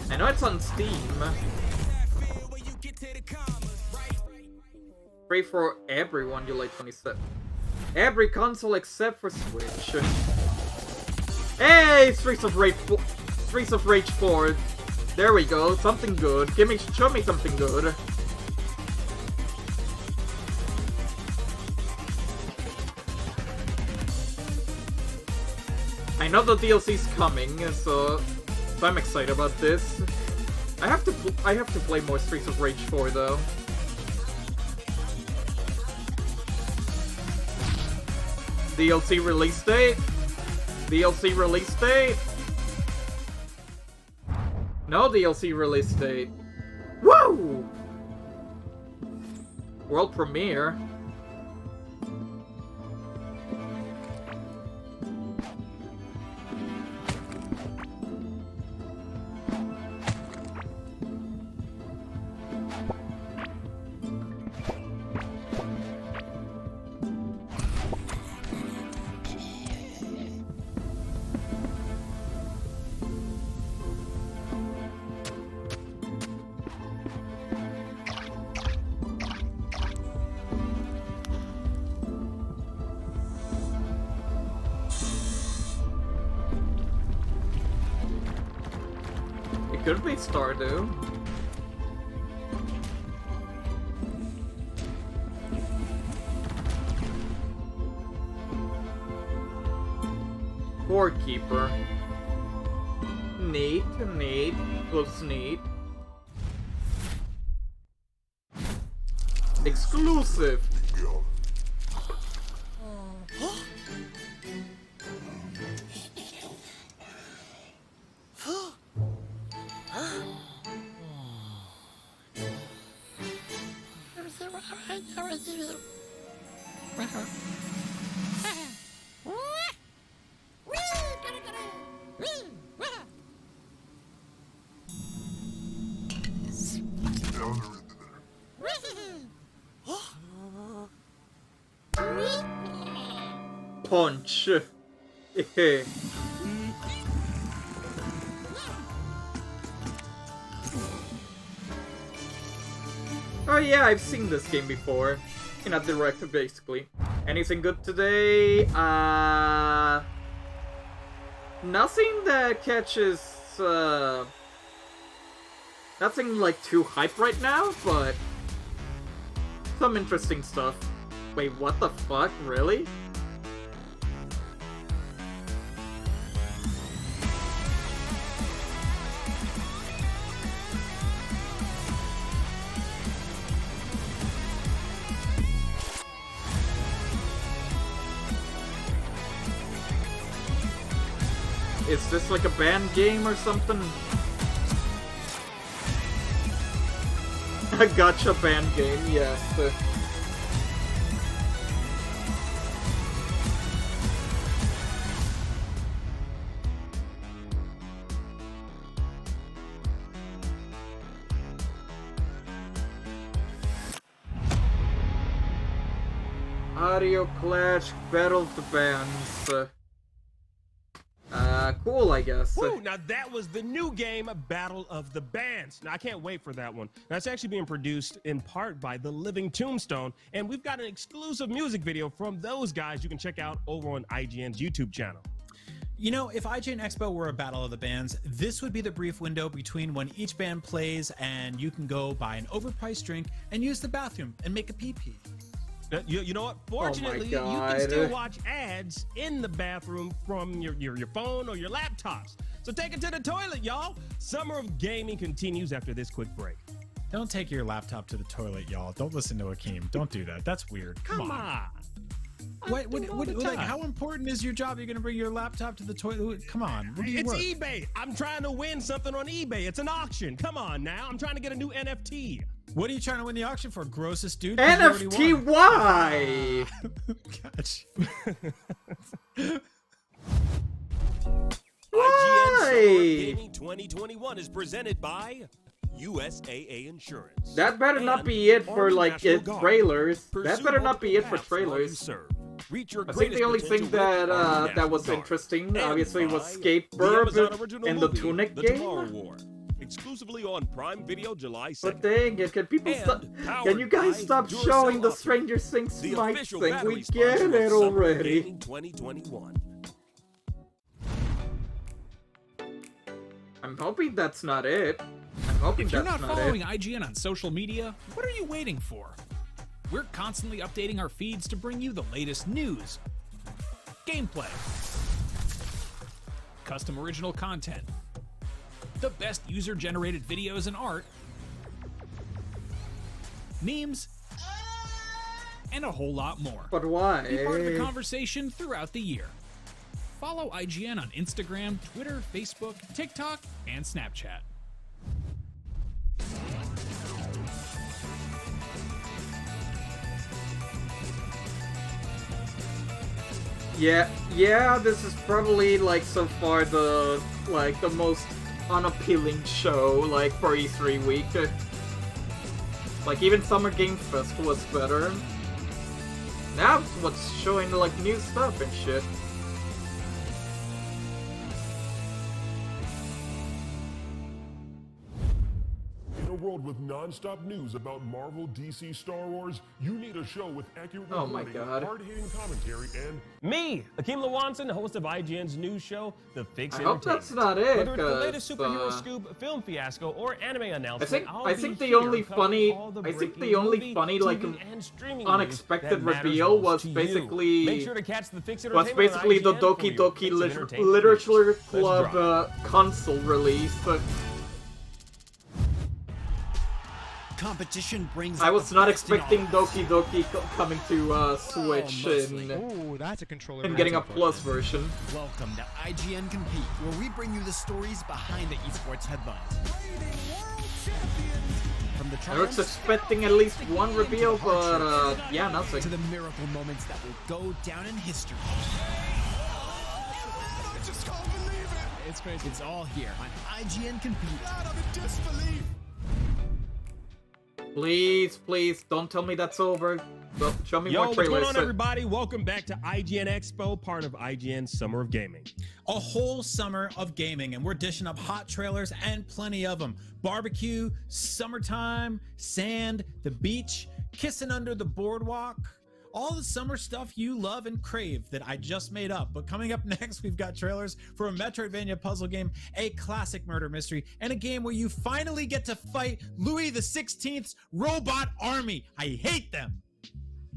I know it's on Steam. Free for everyone, July 27th. Every console except for Switch. Hey, Streets of Rage 4. There we go, something good. Show me something good. I know the DLC's coming, so I'm excited about this. I have to play more Streets of Rage 4 though. DLC release date? DLC release date? No DLC release date. Woo! World premiere. Could be Stardew. Boardkeeper. Neat. Looks neat. Exclusive. Punch. Oh yeah, I've seen this game before. In a direct, basically. Anything good today? Nothing that catches, nothing like too hype right now, but some interesting stuff. Wait, what the fuck? Really? Is this like a banned game or something? A gacha banned game, yes. Audio Clash Battle of the Bands. Cool, I guess. Woo, now that was the new game, Battle of the Bands. Now I can't wait for that one. That's actually being produced in part by The Living Tombstone, and we've got an exclusive music video from those guys you can check out over on IGN's YouTube channel. You know, if IGN Expo were a battle of the bands, this would be the brief window between when each band plays and you can go buy an overpriced drink and use the bathroom and make a pee-pee. You know what? Fortunately, you can still watch ads in the bathroom from your phone or your laptops. So take it to the toilet, y'all. Summer of Gaming continues after this quick break. Don't take your laptop to the toilet, y'all. Don't listen to Akeem. Don't do that. That's weird. Come on. Like, how important is your job? You're going to bring your laptop to the toilet? Come on. Where do you work? eBay. I'm trying to win something on eBay. It's an auction. Come on now. I'm trying to get a new NFT. What are you trying to win the auction for? Grossest dude? NFT? Why? Gotcha. IGN Summer Gaming 2021 is presented by USAA Insurance. That better not be it for like trailers. That better not be it for trailers. I think the only thing that that was interesting, obviously, was Skatebird in the Tunic game. Exclusively on Prime Video July 2nd. But dang it, can people stop? Can you guys stop showing the Stranger Things Smite thing? We get it already. 2021. I'm hoping that's not it. I'm hoping if you're that's not following IGN on social media, what are you waiting for? We're constantly updating our feeds to bring you the latest news, gameplay, custom original content, the best user-generated videos and art, memes, and a whole lot more. But why? Be part of the conversation throughout the year. Follow IGN on Instagram, Twitter, Facebook, TikTok, and Snapchat. Yeah, this is probably like so far the most unappealing show like for E3 week. Like even Summer Game Fest was better. Now it's what's showing like new stuff and shit. In a world with non-stop news about Marvel, DC, Star Wars, you need a show with accurate reporting, hard-hitting commentary, and me, Akeem Lawanson, host of IGN's news show, The Fix I Entertainment. hope that's not it. Whether it's the latest superhero scoop, film fiasco, or anime announcement, I think the only funny like unexpected reveal was basically Make sure to catch the Fix the Entertainment Doki Doki Literature Club console release. Competition brings I was not expecting Doki Doki coming to Switch and getting a Plus version. Welcome to IGN Compete, where we bring you the stories behind the esports headlines. From the I was expecting at least one reveal, but yeah, nothing. To the miracle moments that will go down in history. I just can't believe it. It's crazy. It's all here on IGN Compete. God, I'm in disbelief. Please, don't tell me that's over. Well, show me more trailers. What's going on, everybody? Welcome back to IGN Expo, part of IGN Summer of Gaming. A whole summer of gaming, and we're dishing up hot trailers and plenty of them. Barbecue, summertime, sand, the beach, kissing under the boardwalk. All the summer stuff you love and crave that I just made up. But coming up next, we've got trailers for a Metroidvania puzzle game, a classic murder mystery, and a game where you finally get to fight Louis XVI's robot army. I hate them.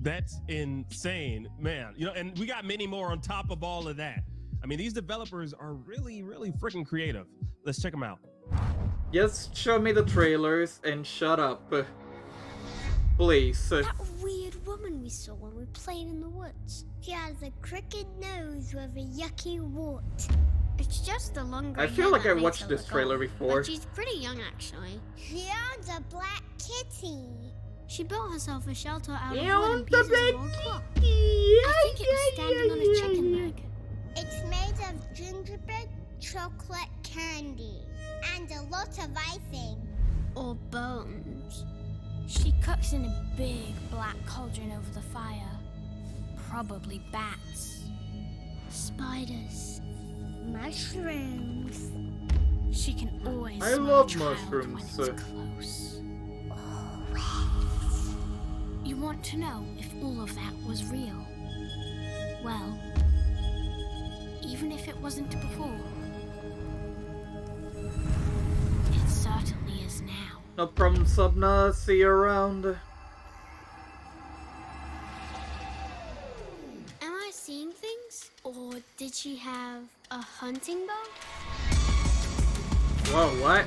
That's insane, man. You know, and we got many more on top of all of that. I mean, these developers are really freaking creative. Let's check them out. Just show me the trailers and shut up. Please. That weird woman we saw when we played in the woods. She has a crooked nose with a yucky wart. It's just the long gray I feel hair like that I makes watched her this look trailer old. before. But she's pretty young, actually. She owns a black kitty. She built herself a shelter out of wood and pieces of old cloth. I think it was standing on a chicken leg. It's made of gingerbread chocolate candy and a lot of icing. Or bones. She cooks in a big black cauldron over the fire. Probably bats. Spiders. Mushrooms. She can always I smell love a child mushrooms. when it's close. You want to know if all of that was real? Well, even if it wasn't before. It certainly is now. No problem, Subna. See you around. Am I seeing things? Or did she have a hunting bow? Whoa, what?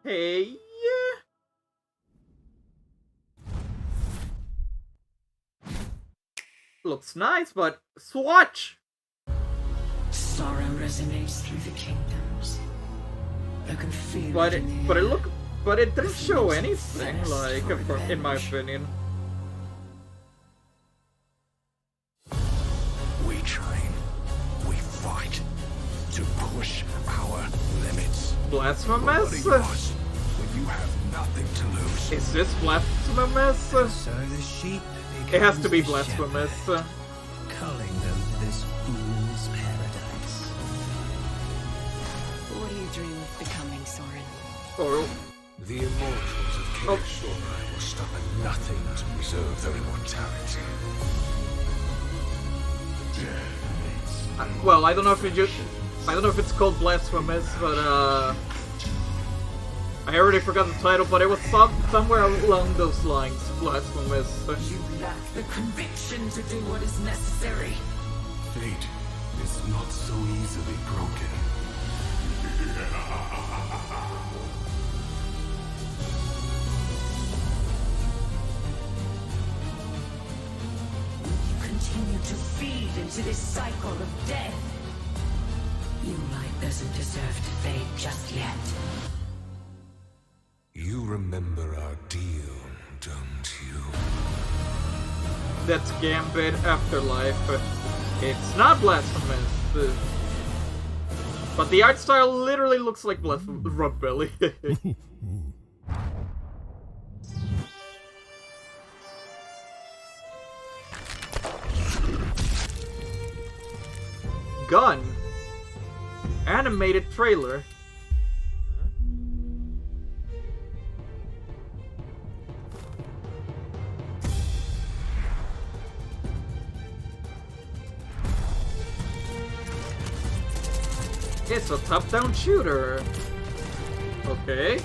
Okay. Looks nice, but swatch! Sorrow resonates through the kingdoms. I can feel but it. But it didn't show anything, like, in my opinion. We train, we fight, to push our limits. Blasphemous? When you have nothing to lose. Is this blasphemous? So the sheep it has to be blasphemous. Culling them to this fool's paradise. What do you dream of becoming, Soren? Oh. The immortals of Kirishora will stop at nothing to preserve their immortality. Well, I don't know if it's called blasphemous, but I already forgot the title, but it was somewhere along those lines. Blasphemous. You lack the conviction to do what is necessary. Fate is not so easily broken. You continue to feed into this cycle of death. Moonlight doesn't deserve to fade just yet. You remember our deal, don't you? That's Gambit Afterlife. It's not blasphemous. But the art style literally looks like Rugbilly. Gun. Animated trailer. It's a top-down shooter. Okay.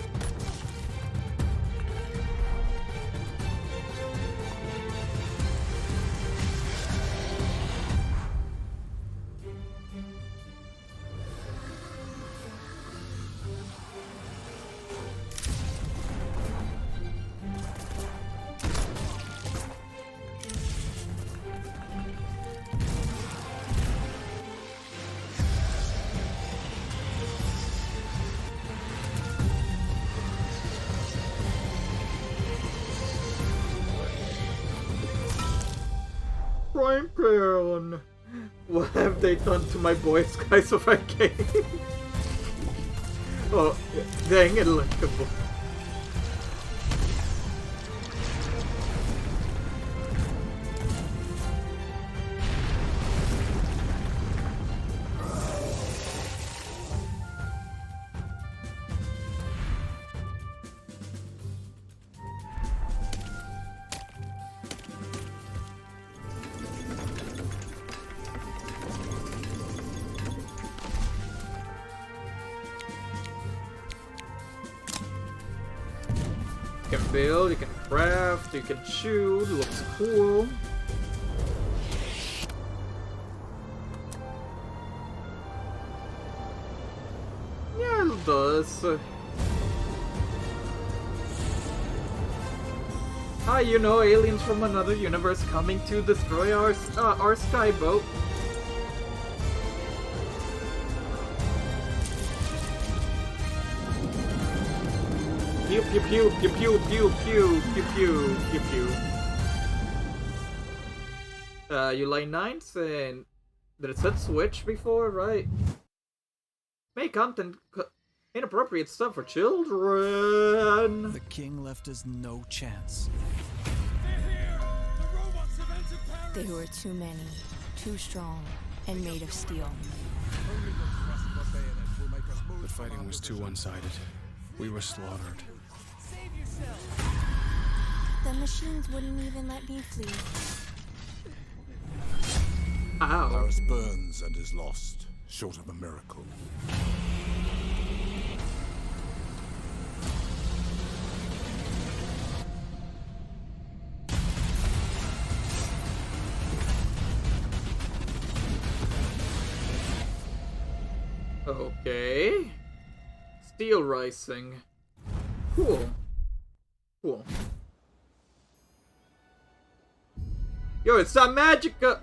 Prime Crown. What have they done to my boy Skies of Arcade? Oh, dang it, likable. You can build, you can craft, you can shoot, looks cool. Yeah, it does. Ah, you know, aliens from another universe coming to destroy our skyboat. Pew pew pew pew pew pew pew pew pew pew pew. You lay 9s and Did it said Switch before? Right. Make content inappropriate stuff for children. The king left us no chance. They were too many, too strong, and made of steel. The fighting was too one-sided. We were slaughtered. The machines wouldn't even let me flee. Ow. Paris burns and is lost, short of a miracle. Okay. Steel rising. Cool. Cool. Yo, it's that Magica!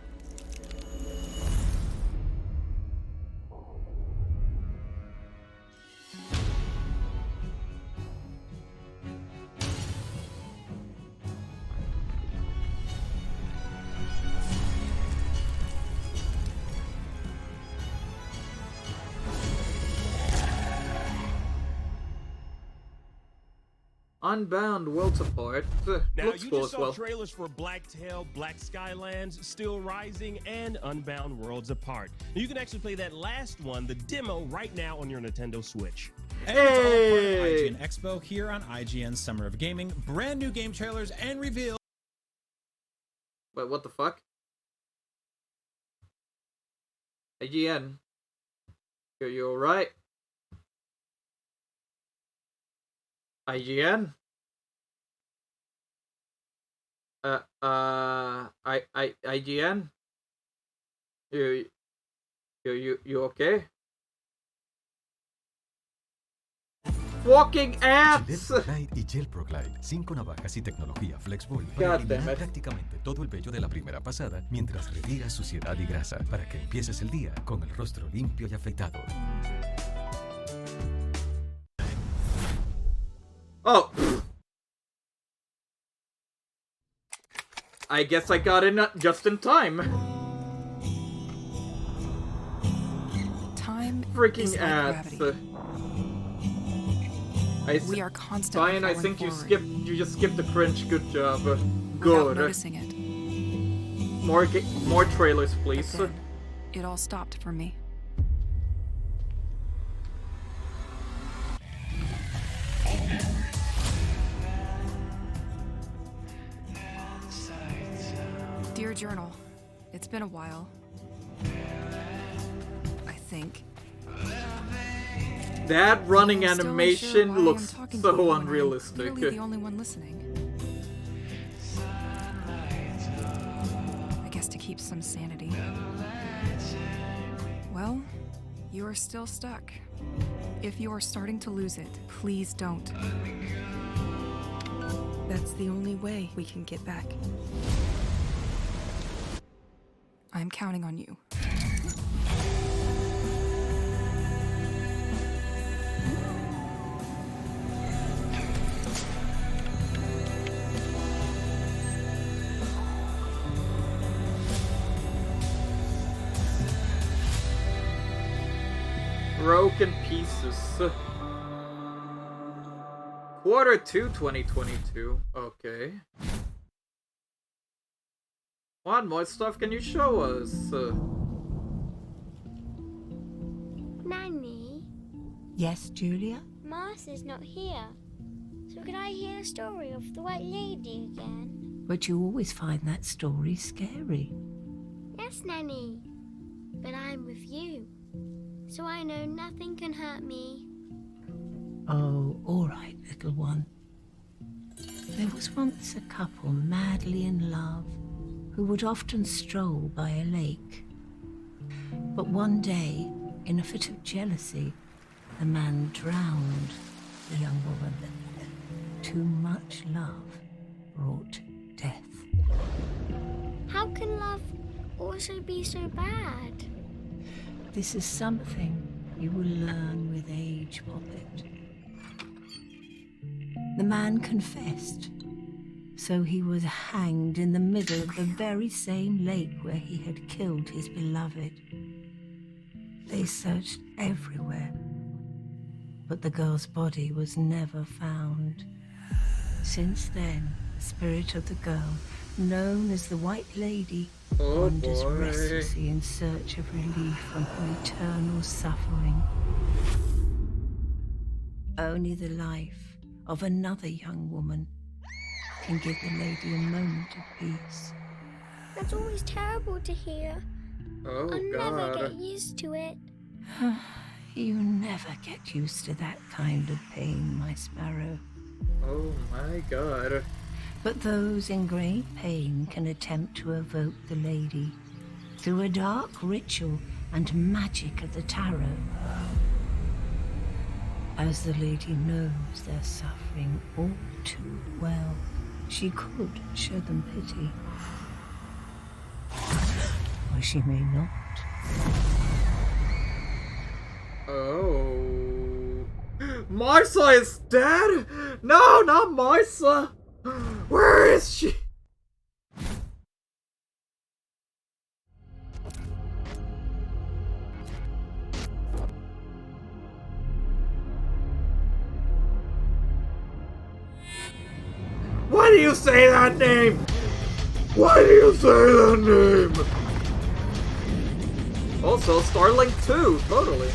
Unbound Worlds Apart. Now, Looks you cool just as saw well. trailers for Blacktail, Black Skylands, Still Rising, and Unbound Worlds Apart. Now, you can actually play that last one, the demo, right now on your Nintendo Switch. And it's all part of IGN Expo here on IGN Summer of Gaming. Brand new game trailers and reveals. Wait, what the fuck? IGN. Are you alright? IGN? IGN? You okay? Fucking ads! Glide y Gel Proglide, 5 navajas y tecnología Flexball para eliminar prácticamente todo el vello de la primera pasada mientras retira suciedad y grasa para que empieces el día con el rostro limpio y afeitado. Oh! I guess I got in just in time. Time freaking is like ads. We are constantly Ryan, I think you just skipped the cringe. Good job. without Good. noticing it. More trailers, please. But then, it all stopped for me. Dear Journal, it's been a while. I think. That running I'm still animation unsure why I'm looks talking to you so when I'm unrealistic. clearly the only one listening. I guess to keep some sanity. Well, you are still stuck. If you are starting to lose it, please don't. That's the only way we can get back. I'm counting on you. Broken pieces. Quarter 2 2022. Okay. What more stuff can you show us? Nanny? Yes, Julia? Martha's not here. So could I hear the story of the White Lady again? But you always find that story scary. Yes, Nanny. But I'm with you. So I know nothing can hurt me. Oh, all right, little one. There was once a couple madly in love who would often stroll by a lake. But one day, in a fit of jealousy, the man drowned the young woman. Too much love brought death. How can love also be so bad? This is something you will learn with age, Poppet. The man confessed, So he was hanged in the middle of the very same lake where he had killed his beloved. They searched everywhere, but the girl's body was never found. Since then, the spirit of the girl, known as the White Lady, wanders restlessly in search of relief from her eternal suffering. Only the life of another young woman can give the lady a moment of peace. That's always terrible to hear. Oh, I'll God. never get used to it. You never get used to that kind of pain, my sparrow. Oh my God. But those in great pain can attempt to evoke the lady through a dark ritual and magic of the tarot. As the lady knows their suffering all too well, she could show them pity. Or she may not. Oh. Marsa is dead? No, not Marsa! Where is she? Why do you say that name? Why do you say that name? Also, Starlink 2, totally.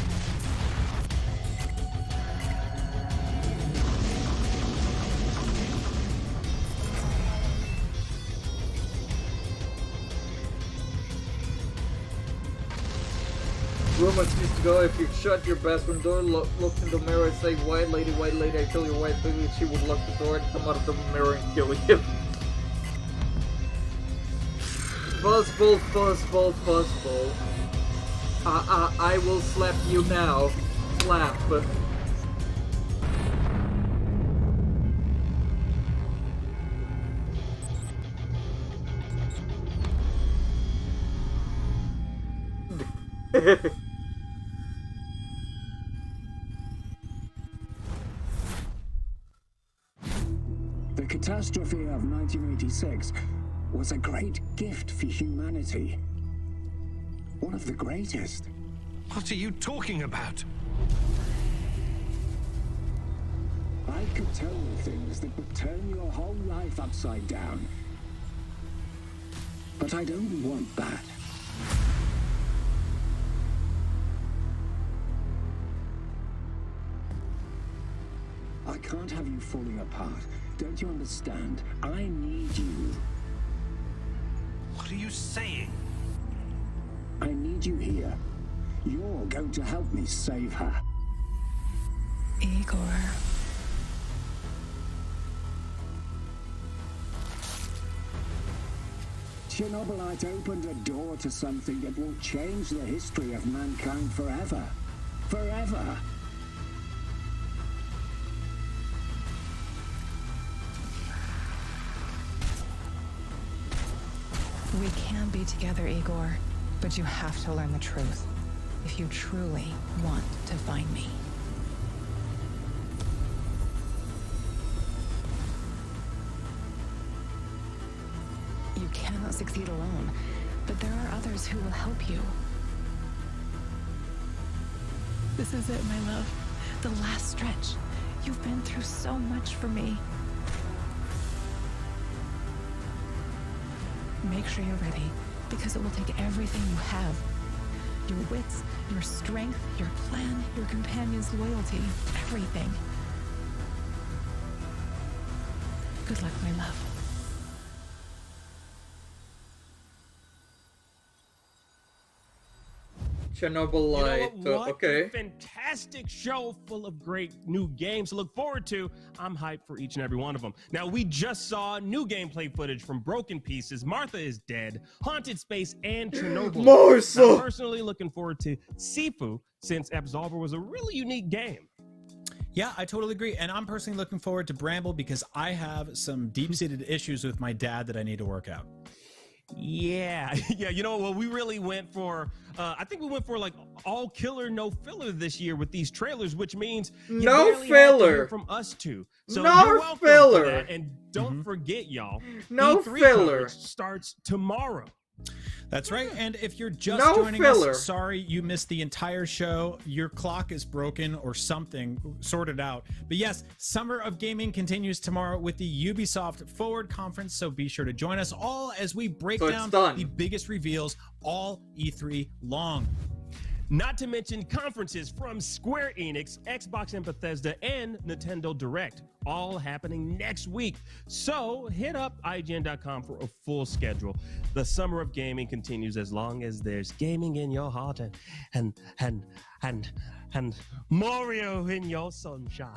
Rumors used to go, if you shut your bathroom door, look in the mirror and say, white lady, I kill your white lady, she would lock the door and come out of the mirror and kill you. Fuzzball, fuzzball, fuzzball. I will slap you now. Slap. The catastrophe of 1986 was a great gift for humanity. One of the greatest. What are you talking about? I could tell you things that would turn your whole life upside down. But I don't want that. I can't have you falling apart. Don't you understand? I need you. What are you saying? I need you here. You're going to help me save her. Igor. Chernobylite opened a door to something that will change the history of mankind forever. Forever. We can be together, Igor, but you have to learn the truth if you truly want to find me. You cannot succeed alone, but there are others who will help you. This is it, my love. The last stretch. You've been through so much for me. Make sure you're ready, because it will take everything you have. Your wits, your strength, your plan, your companion's loyalty, everything. Good luck, my love. Chernobylite. You know what Okay. a fantastic show full of great new games to look forward to. I'm hyped for each and every one of them. Now, we just saw new gameplay footage from Broken Pieces, Martha is Dead, Haunted Space, and Chernobyl. Martha! I'm personally looking forward to Sifu, since Absolver was a really unique game. Yeah, I totally agree. And I'm personally looking forward to Bramble because I have some deep-seated issues with my dad that I need to work out. Yeah, you know, well, we really went for, I think we went for like all killer, no filler this year with these trailers, which means no filler from us two. So no you're welcome filler. For that. And don't forget, y'all, no E3 filler starts tomorrow. That's right. And if you're just no joining filler. us, sorry you missed the entire show. Your clock is broken or something. Sort it out. But yes, Summer of Gaming continues tomorrow with the Ubisoft Forward Conference. So be sure to join us all as we break down the biggest reveals all E3 long. Not to mention conferences from Square Enix, Xbox and Bethesda, and Nintendo Direct, all happening next week. So hit up IGN.com for a full schedule. The Summer of Gaming continues as long as there's gaming in your heart and Mario in your sunshine.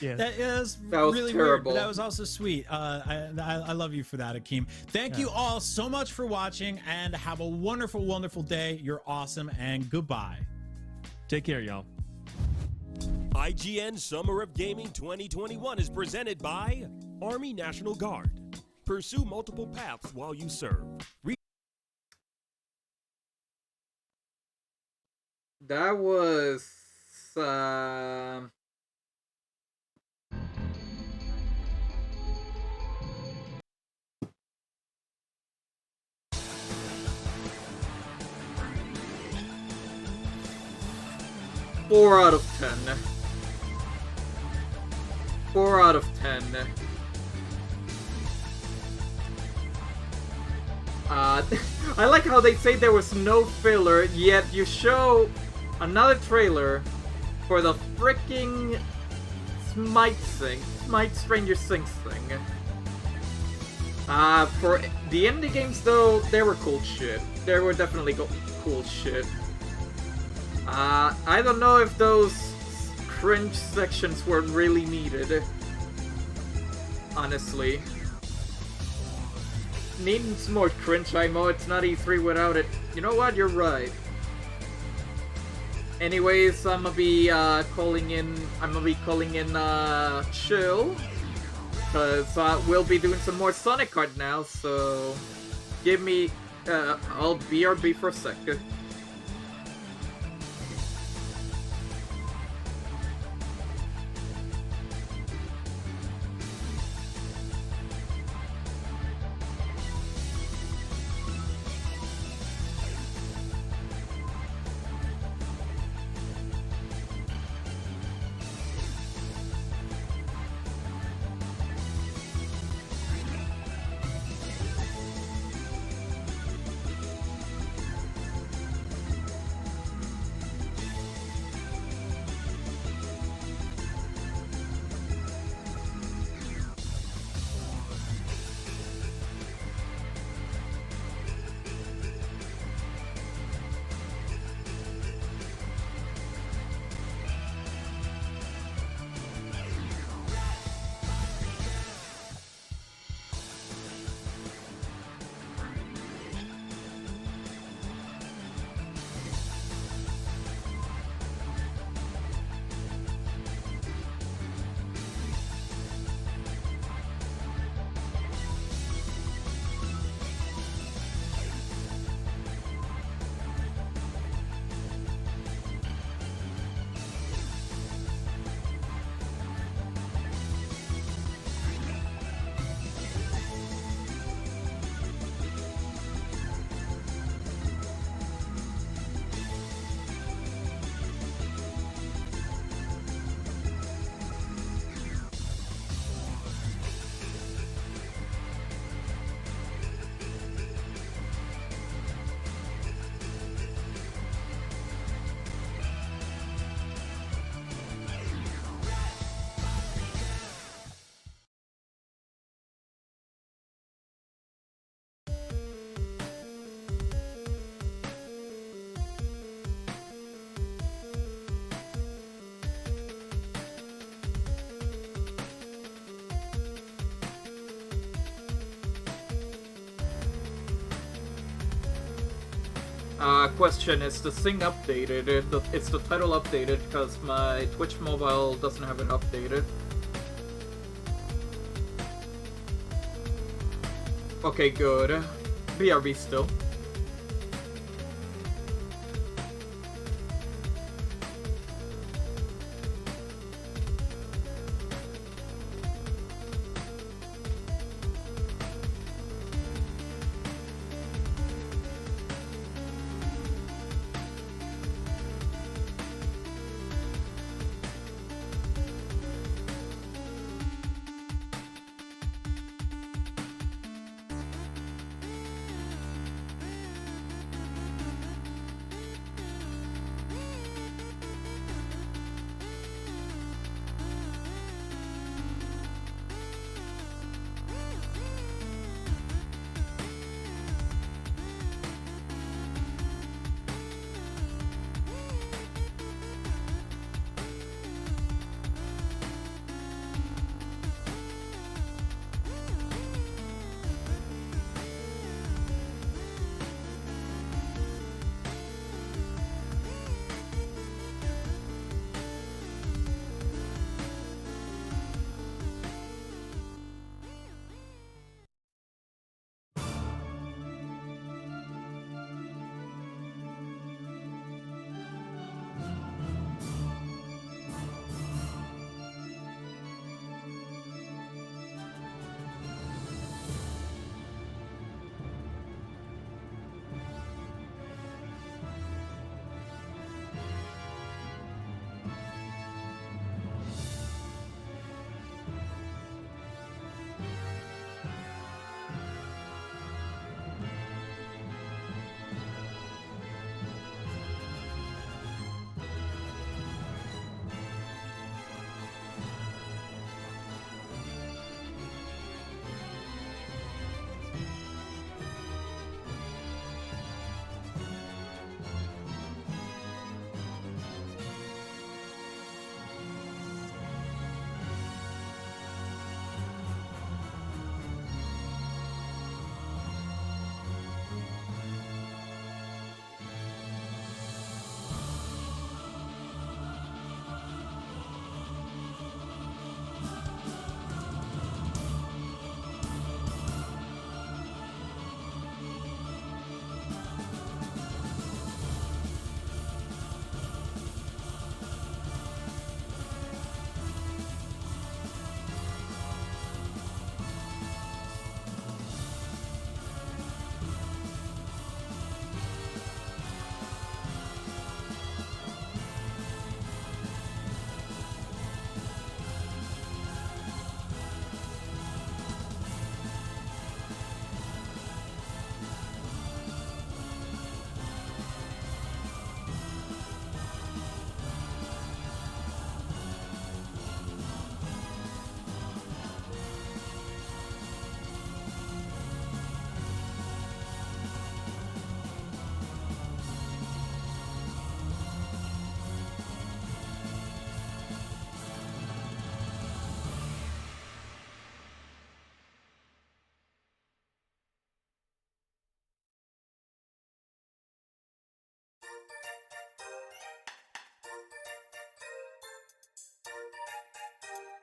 Yeah. That was really terrible. Weird, but that was also sweet. I love you for that, Akeem. Thank you all so much for watching, and have a wonderful, wonderful day. You're awesome, and goodbye. Take care, y'all. IGN Summer of Gaming 2021 is presented by Army National Guard. Pursue multiple paths while you serve. That was 4 out of 10. 4 out of 10. I like how they say there was no filler, yet you show another trailer for the freaking Smite Stranger Things thing. For the indie games though, they were cool shit. They were definitely cool shit. I don't know if those cringe sections were really needed. Honestly. Needing some more cringe IMO, it's not E3 without it. You know what? You're right. Anyways, I'm gonna be calling in Chill. Cause we'll be doing some more Sonic Kart now, so give me I'll BRB for a sec. Question, is the thing updated? It's the title updated because my Twitch mobile doesn't have it updated. Okay, good. BRB still.